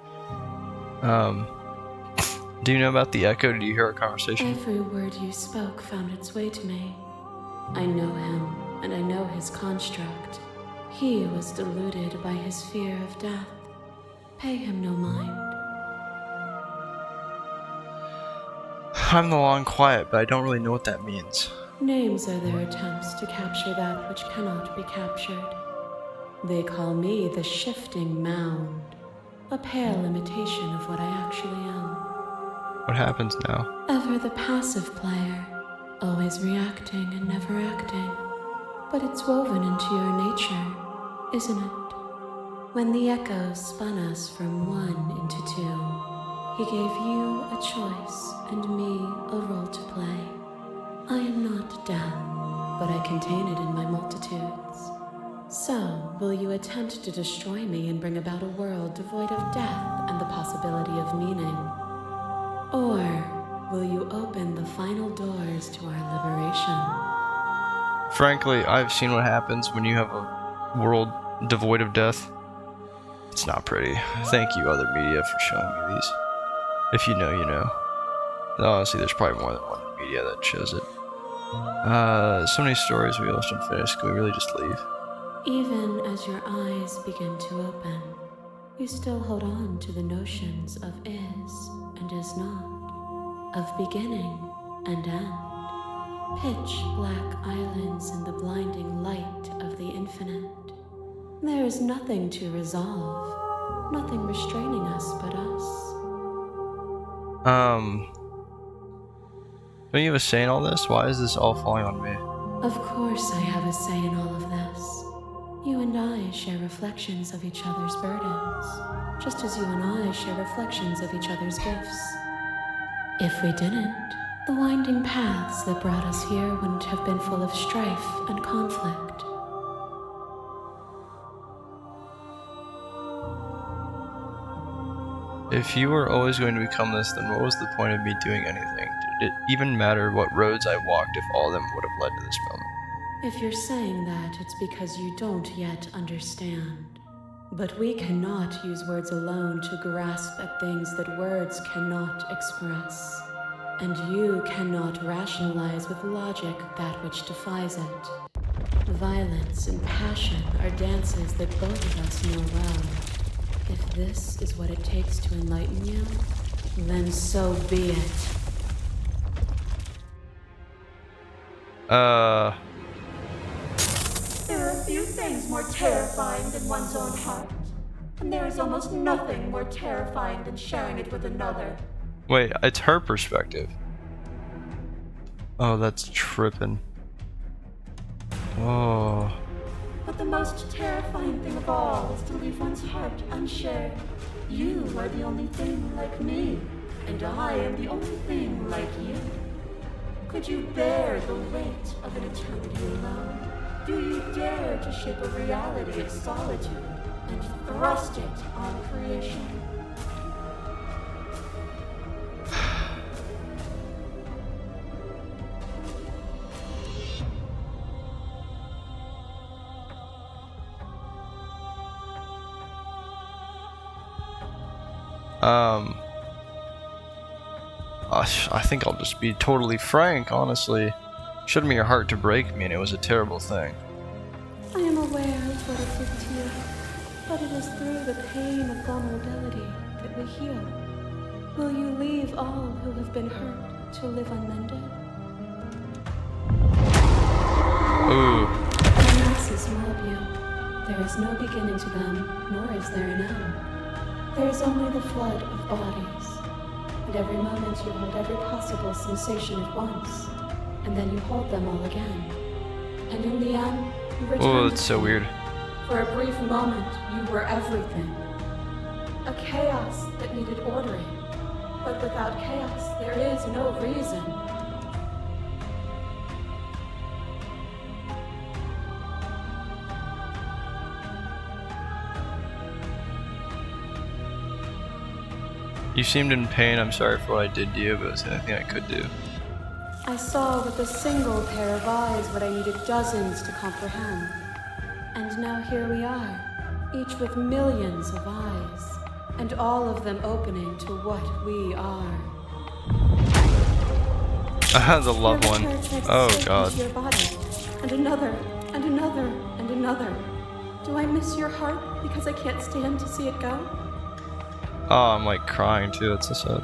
Do you know about the echo? Did you hear our conversation? Every word you spoke found its way to me. I know him, and I know his construct. He was deluded by his fear of death. Pay him no mind. I'm the long quiet, but I don't really know what that means. Names are their attempts to capture that which cannot be captured. They call me the shifting mound, a pale imitation of what I actually am. What happens now? Ever the passive player, always reacting and never acting. But it's woven into your nature, isn't it? When the echoes spun us from one into two, he gave you a choice and me a role to play. I am not death, but I contain it in my multitudes. So, will you attempt to destroy me and bring about a world devoid of death and the possibility of meaning? Or will you open the final doors to our liberation? Frankly, I've seen what happens when you have a world devoid of death. It's not pretty. Thank you, other media, for showing me these. If you know, you know. Honestly, there's probably more than one media that shows it. So many stories we lost unfinished. Can we really just leave? Even as your eyes begin to open, you still hold on to the notions of is and is not, of beginning and end. Pitch black islands in the blinding light of the infinite. There is nothing to resolve, nothing restraining us but us. Don't you have a say in all this? Why is this all falling on me? Of course I have a say in all of this. You and I share reflections of each other's burdens, just as you and I share reflections of each other's gifts. If we didn't, the winding paths that brought us here wouldn't have been full of strife and conflict. If you were always going to become this, then what was the point of me doing anything? Did it even matter what roads I walked if all of them would have led to this moment? If you're saying that, it's because you don't yet understand. But we cannot use words alone to grasp at things that words cannot express. And you cannot rationalize with logic that which defies it. Violence and passion are dances that both of us know well. If this is what it takes to enlighten you, then so be it. There are few things more terrifying than one's own heart. And there is almost nothing more terrifying than sharing it with another. Wait, it's her perspective. Oh, that's tripping. Oh. But the most terrifying thing of all is to leave one's heart unshared. You are the only thing like me, and I am the only thing like you. Could you bear the weight of an eternity alone? Do you dare to shape a reality of solitude and thrust it on creation? I think I'll just be totally frank, honestly. Showed me your heart to break me, and it was a terrible thing. I am aware of what it did to you, but it is through the pain of vulnerability that we heal. Will you leave all who have been hurt to live unmended? Ooh. The masses mob you. There is no beginning to them, nor is there an end. There is only the flood of bodies. And every moment you hold every possible sensation at once. And then you hold them all again. And in the end, you return. Oh, to it's so them. weird. For a brief moment, you were everything. A chaos that needed ordering. But without chaos, there is no reason. You seemed in pain. I'm sorry for what I did to you, but it was anything I could do. I saw with a single pair of eyes what I needed dozens to comprehend. And now here we are, each with millions of eyes, and all of them opening to what we are. I had the loved Your one. return takes Oh shape god. into your body, and another, and another, and another. Do I miss your heart because I can't stand to see it go? Oh, I'm like crying too. That's so sad.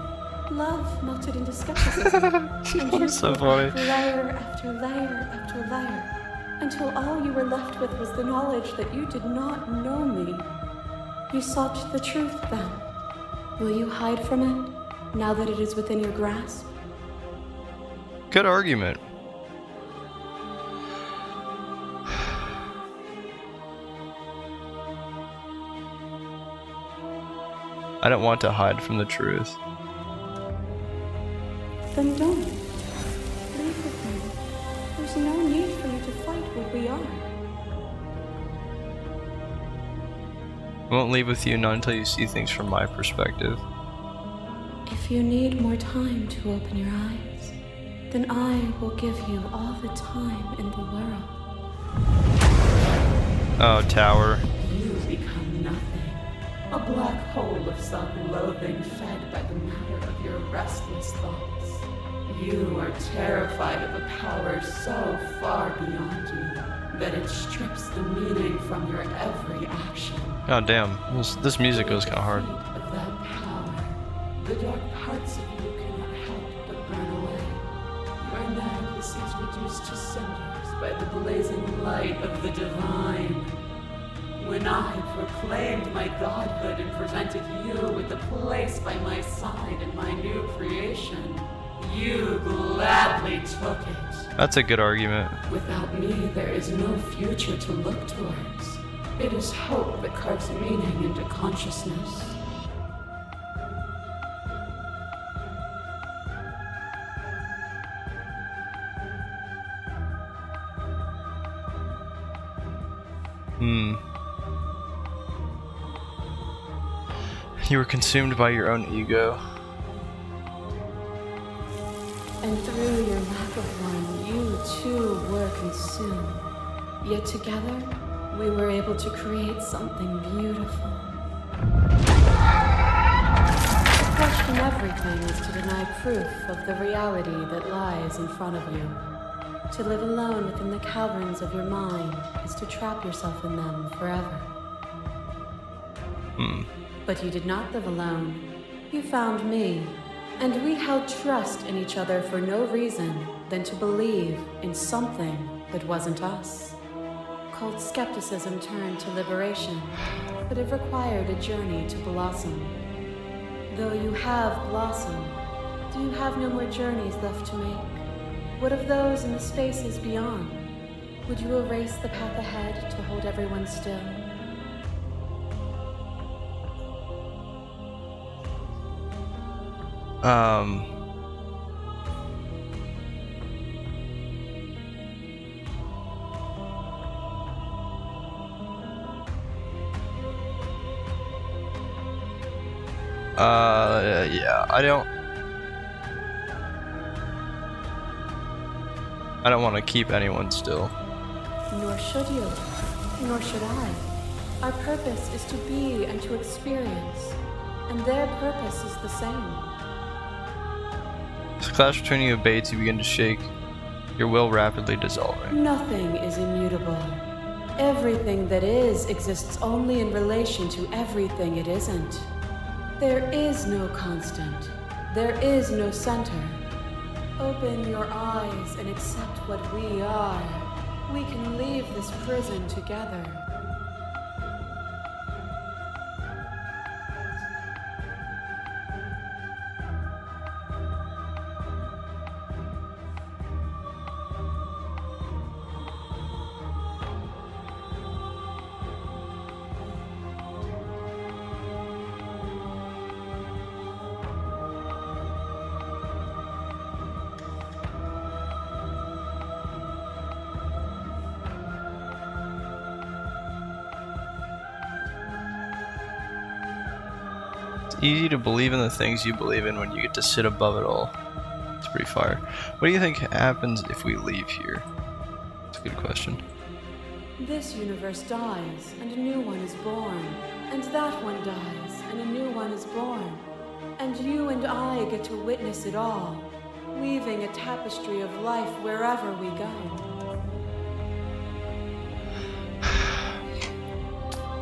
Love melted into skepticism, and you That's so peeled funny. back layer after layer after layer, until all you were left with was the knowledge that you did not know me. You sought the truth then. Will you hide from it, now that it is within your grasp? Good argument. I don't want to hide from the truth. Then don't. Leave with me. There's no need for you to fight what we are. I won't leave with you not until you see things from my perspective. If you need more time to open your eyes, then I will give you all the time in the world. Oh, tower. You become nothing. A black hole of self-loathing fed by the matter of your restless thoughts. You are terrified of a power so far beyond you that it strips the meaning from your every action. Oh damn. This music goes kind of hard. Of that power, the dark parts of you cannot help but burn away. Your analysis is reduced to cinders by the blazing light of the divine. When I proclaimed my godhood and presented you with a place by my side in my new creation, you gladly took it. That's a good argument. Without me, there is no future to look towards. It is hope that carves meaning into consciousness. You were consumed by your own ego. And through your lack of one, you too were consumed. Yet together, we were able to create something beautiful. To question everything is to deny proof of the reality that lies in front of you. To live alone within the caverns of your mind is to trap yourself in them forever. But you did not live alone. You found me, and we held trust in each other for no reason than to believe in something that wasn't us. Cold skepticism turned to liberation, but it required a journey to blossom. Though you have blossomed, do you have no more journeys left to make? What of those in the spaces beyond? Would you erase the path ahead to hold everyone still? Yeah, I don't want to keep anyone still. Nor should you, nor should I. Our purpose is to be and to experience, and their purpose is the same. As the clash between you abates, you begin to shake, your will rapidly dissolving. Nothing is immutable. Everything that is exists only in relation to everything it isn't. There is no constant. There is no center. Open your eyes and accept what we are. We can leave this prison together. It's easy to believe in the things you believe in when you get to sit above it all. It's pretty fire. What do you think happens if we leave here? That's a good question. This universe dies, and a new one is born. And that one dies, and a new one is born. And you and I get to witness it all, weaving a tapestry of life wherever we go.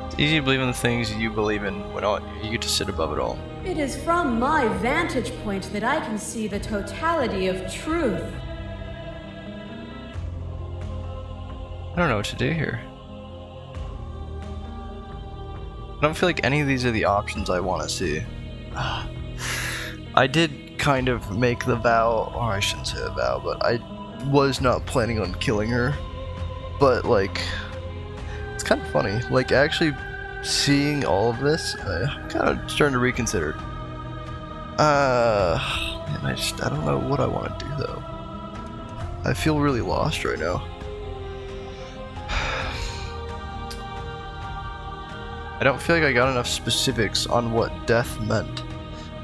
It's easy to believe in the things you believe in when you get to sit above it all. It is from my vantage point that I can see the totality of truth. I don't know what to do here. I don't feel like any of these are the options I want to see. I did kind of make the vow, or I shouldn't say a vow, but I was not planning on killing her. But like, it's kind of funny. Like actually seeing all of this, I'm kind of starting to reconsider. Man, I don't know what I want to do though. I feel really lost right now. I don't feel like I got enough specifics on what death meant.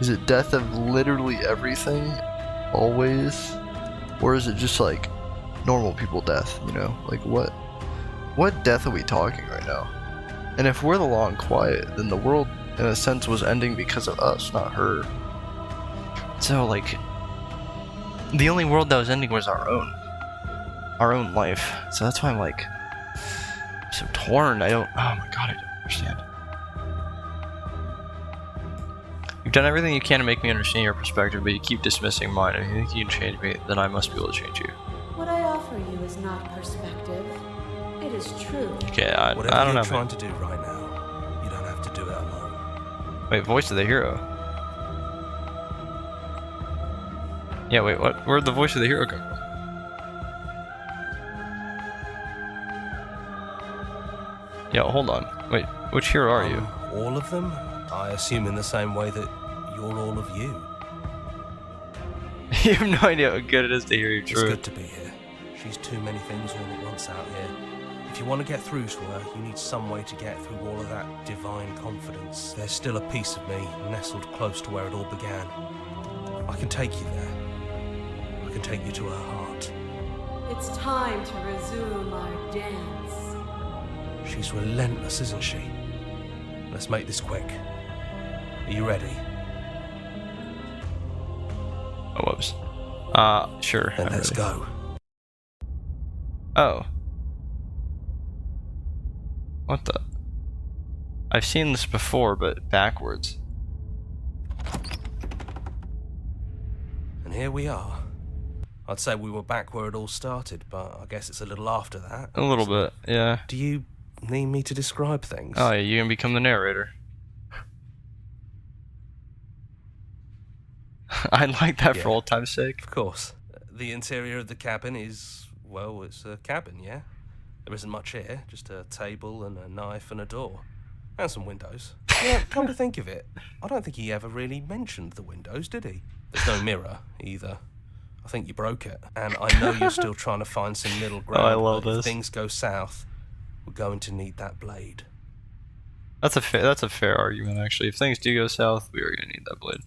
Is it death of literally everything, always? Or is it just like normal people death, you know? Like what death are we talking right now? And if we're the long quiet, then the world in a sense was ending because of us, not her. So like, the only world that was ending was our own life. So that's why I'm like, so torn. Oh my god, I don't understand. You've done everything you can to make me understand your perspective, but you keep dismissing mine. If you think you can change me, then I must be able to change you. What I offer you is not perspective. It is truth. Okay, I Whatever don't you're know. trying to do right now, you don't have to do it alone. Wait, voice of the hero. Yeah, wait, what? Where'd the voice of the hero come from? Yeah, hold on. Wait, which hero are you? All of them? I assume in the same way that you're all of you. You have no idea how good it is to hear your It's truth. good to be here. She's too many things all at once out here. If you want to get through to her, you need some way to get through all of that divine confidence. There's still a piece of me nestled close to where it all began. I can take you there. I can take you to her heart. It's time to resume our dance. She's relentless, isn't she? Let's make this quick. Are you ready? Oh, whoops. Sure. Then I'm let's ready. go. Oh. What the? I've seen this before, but backwards. And here we are. I'd say we were back where it all started, but I guess it's a little after that. A little bit, yeah. Do you need me to describe things? Oh, yeah, you can become the narrator. I like that for Yeah. old time's sake. Of course. The interior of the cabin is, well, it's a cabin, yeah? There isn't much here, just a table and a knife and a door. And some windows. Yeah, come to think of it, I don't think he ever really mentioned the windows, did he? There's no mirror, either. I think you broke it. And I know you're still trying to find some middle ground. I love but if this. things go south, we're going to need that blade. That's a fair argument, actually. If things do go south, we are gonna need that blade.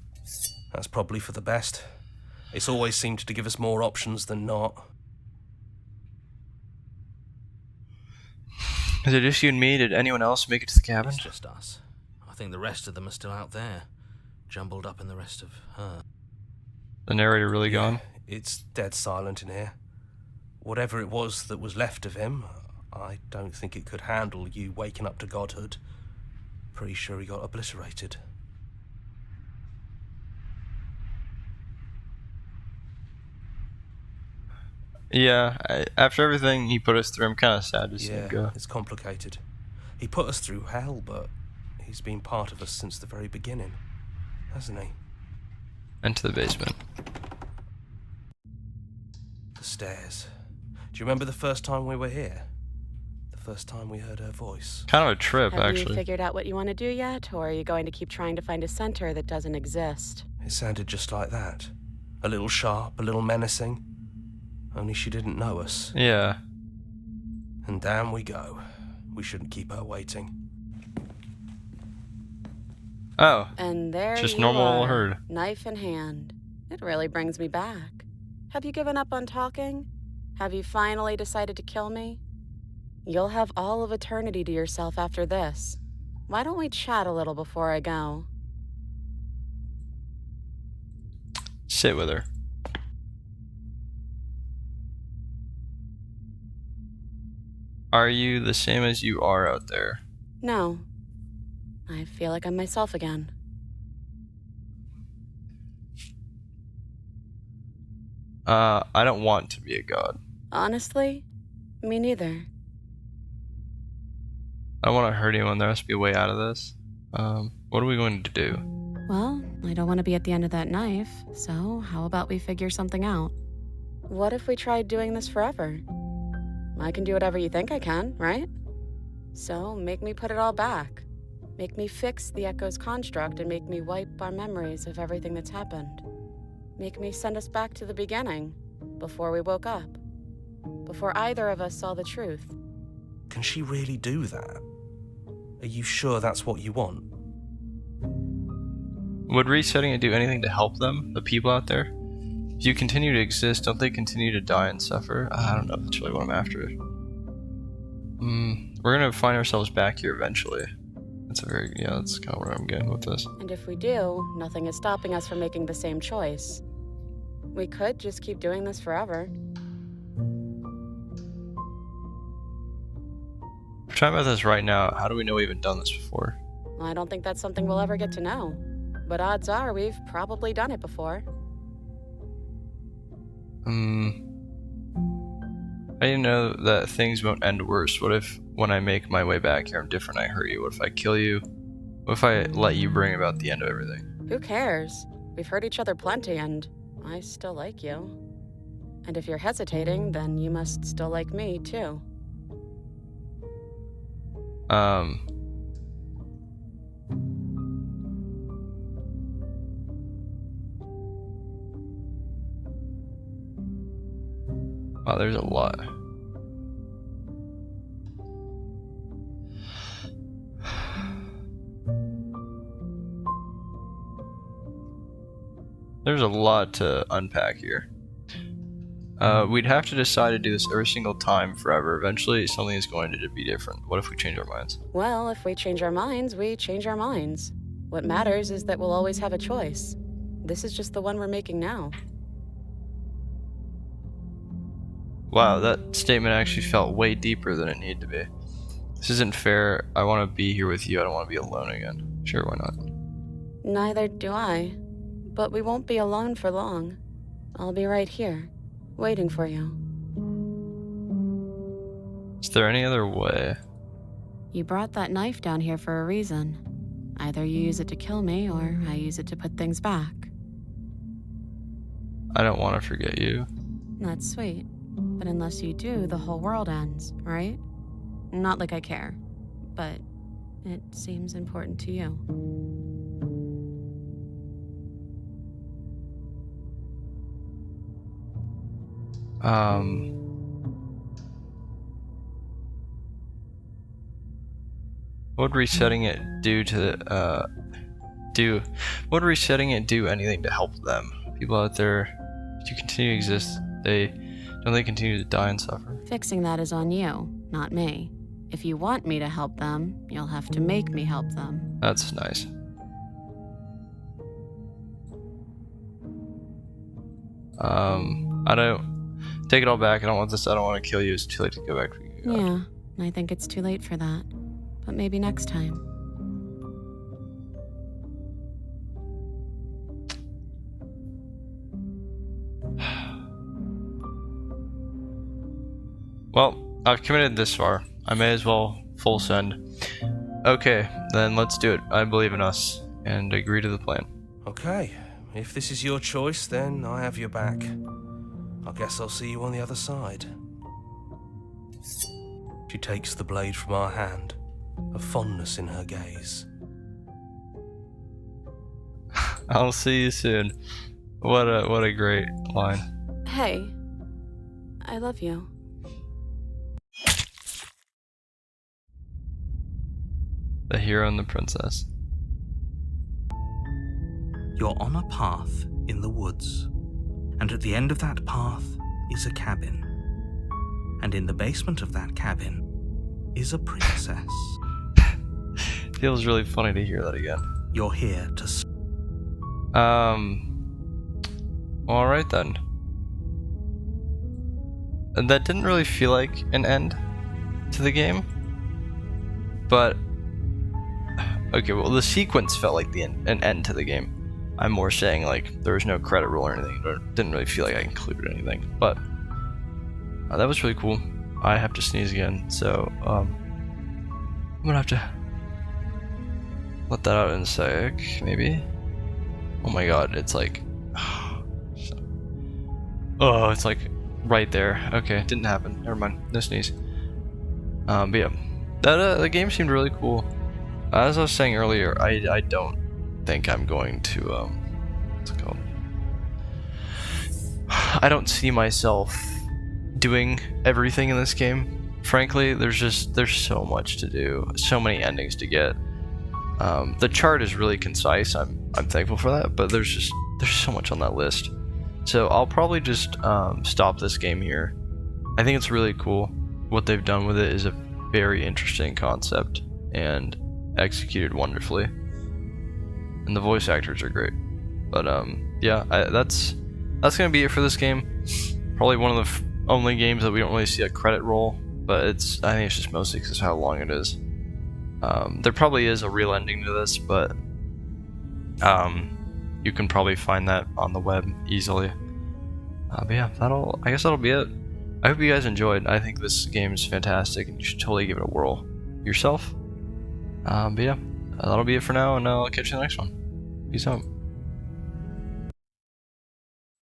That's probably for the best. It's always seemed to give us more options than not. Is it just you and me? Did anyone else make it to the cabin? It's just us. I think the rest of them are still out there, jumbled up in the rest of her. The narrator really gone? It's dead silent in here. Whatever it was that was left of him, I don't think it could handle you waking up to godhood. Pretty sure he got obliterated. Yeah, after everything he put us through, I'm kind of sad to see him Yeah, go. it's complicated. He put us through hell, but he's been part of us since the very beginning, hasn't he? Into the basement. The stairs. Do you remember the first time we were here? The first time we heard her voice? Kind of a trip, Have you actually. figured out what you want to do yet, or are you going to keep trying to find a center that doesn't exist? It sounded just like that. A little sharp, a little menacing. Only she didn't know us. Yeah. And down we go. We shouldn't keep her waiting. Oh, And there just you normal are, herd. knife in hand. It really brings me back. Have you given up on talking? Have you finally decided to kill me? You'll have all of eternity to yourself after this. Why don't we chat a little before I go? Sit with her. Are you the same as you are out there? No. I feel like I'm myself again. I don't want to be a god. Honestly, me neither. I don't want to hurt anyone. There has to be a way out of this. What are we going to do? Well, I don't want to be at the end of that knife, so how about we figure something out? What if we tried doing this forever? I can do whatever you think I can, right? So make me put it all back. Make me fix the Echo's construct and make me wipe our memories of everything that's happened. Make me send us back to the beginning, before we woke up. Before either of us saw the truth. Can she really do that? Are you sure that's what you want? Would resetting it do anything to help them, the people out there? If you continue to exist, don't they continue to die and suffer? I don't know if that's really what I'm after. We're gonna find ourselves back here eventually. That's kind of where I'm getting with this. And if we do, nothing is stopping us from making the same choice. We could just keep doing this forever. We're talking about this right now. How do we know we've even done this before? I don't think that's something we'll ever get to know. But odds are we've probably done it before. I didn't know that things won't end worse. What if, when I make my way back here, I'm different, I hurt you? What if I kill you? What if I let you bring about the end of everything? Who cares? We've hurt each other plenty, and I still like you. And if you're hesitating, then you must still like me, too. Wow, there's a lot. There's a lot to unpack here. We'd have to decide to do this every single time forever. Eventually, something is going to be different. What if we change our minds? Well, if we change our minds, we change our minds. What matters is that we'll always have a choice. This is just the one we're making now. Wow, that statement actually felt way deeper than it needed to be. This isn't fair. I want to be here with you. I don't want to be alone again. Sure, why not? Neither do I. But we won't be alone for long. I'll be right here, waiting for you. Is there any other way? You brought that knife down here for a reason. Either you use it to kill me, or I use it to put things back. I don't want to forget you. That's sweet. But unless you do, the whole world ends, right? Not like I care, but it seems important to you. What would resetting it would resetting it do anything to help them? People out there, if you continue to exist, don't they continue to die and suffer? Fixing that is on you, not me. If you want me to help them, you'll have to make me help them. That's nice. I don't take it all back. I don't want this. I don't want to kill you. It's too late to go back to you. Yeah, I think it's too late for that. But maybe next time. Well, I've committed this far. I may as well full send. Okay, then let's do it. I believe in us, and agree to the plan. Okay, if this is your choice, then I have your back. I guess I'll see you on the other side. She takes the blade from our hand, a fondness in her gaze. I'll see you soon. What a great line. Hey, I love you. The hero and the princess. You're on a path in the woods, and at the end of that path is a cabin. And in the basement of that cabin is a princess. Feels really funny to hear that again. You're here to... Alright then. And that didn't really feel like an end to the game. But... Okay, well the sequence felt like an end to the game. I'm more saying like there was no credit roll or anything. It didn't really feel like I included anything. But that was really cool. I have to sneeze again, so I'm gonna have to let that out in a sec, maybe. Oh my god, it's like... Oh, it's like right there. Okay, it didn't happen. Never mind. No sneeze. But yeah, that the game seemed really cool. As I was saying earlier, I don't think I'm going to what's it called? I don't see myself doing everything in this game. Frankly, there's so much to do, so many endings to get. The chart is really concise. I'm thankful for that, but there's so much on that list. So I'll probably just stop this game here. I think it's really cool. What they've done with it is a very interesting concept and executed wonderfully. And the voice actors are great. But yeah, that's gonna be it for this game. Probably one of the only games that we don't really see a credit roll, but I think it's just mostly because of how long it is. There probably is a real ending to this, but you can probably find that on the web easily. But yeah, I guess that'll be it. I hope you guys enjoyed. I think this game is fantastic, and you should totally give it a whirl yourself. But yeah, that'll be it for now, and I'll catch you in the next one. Peace out.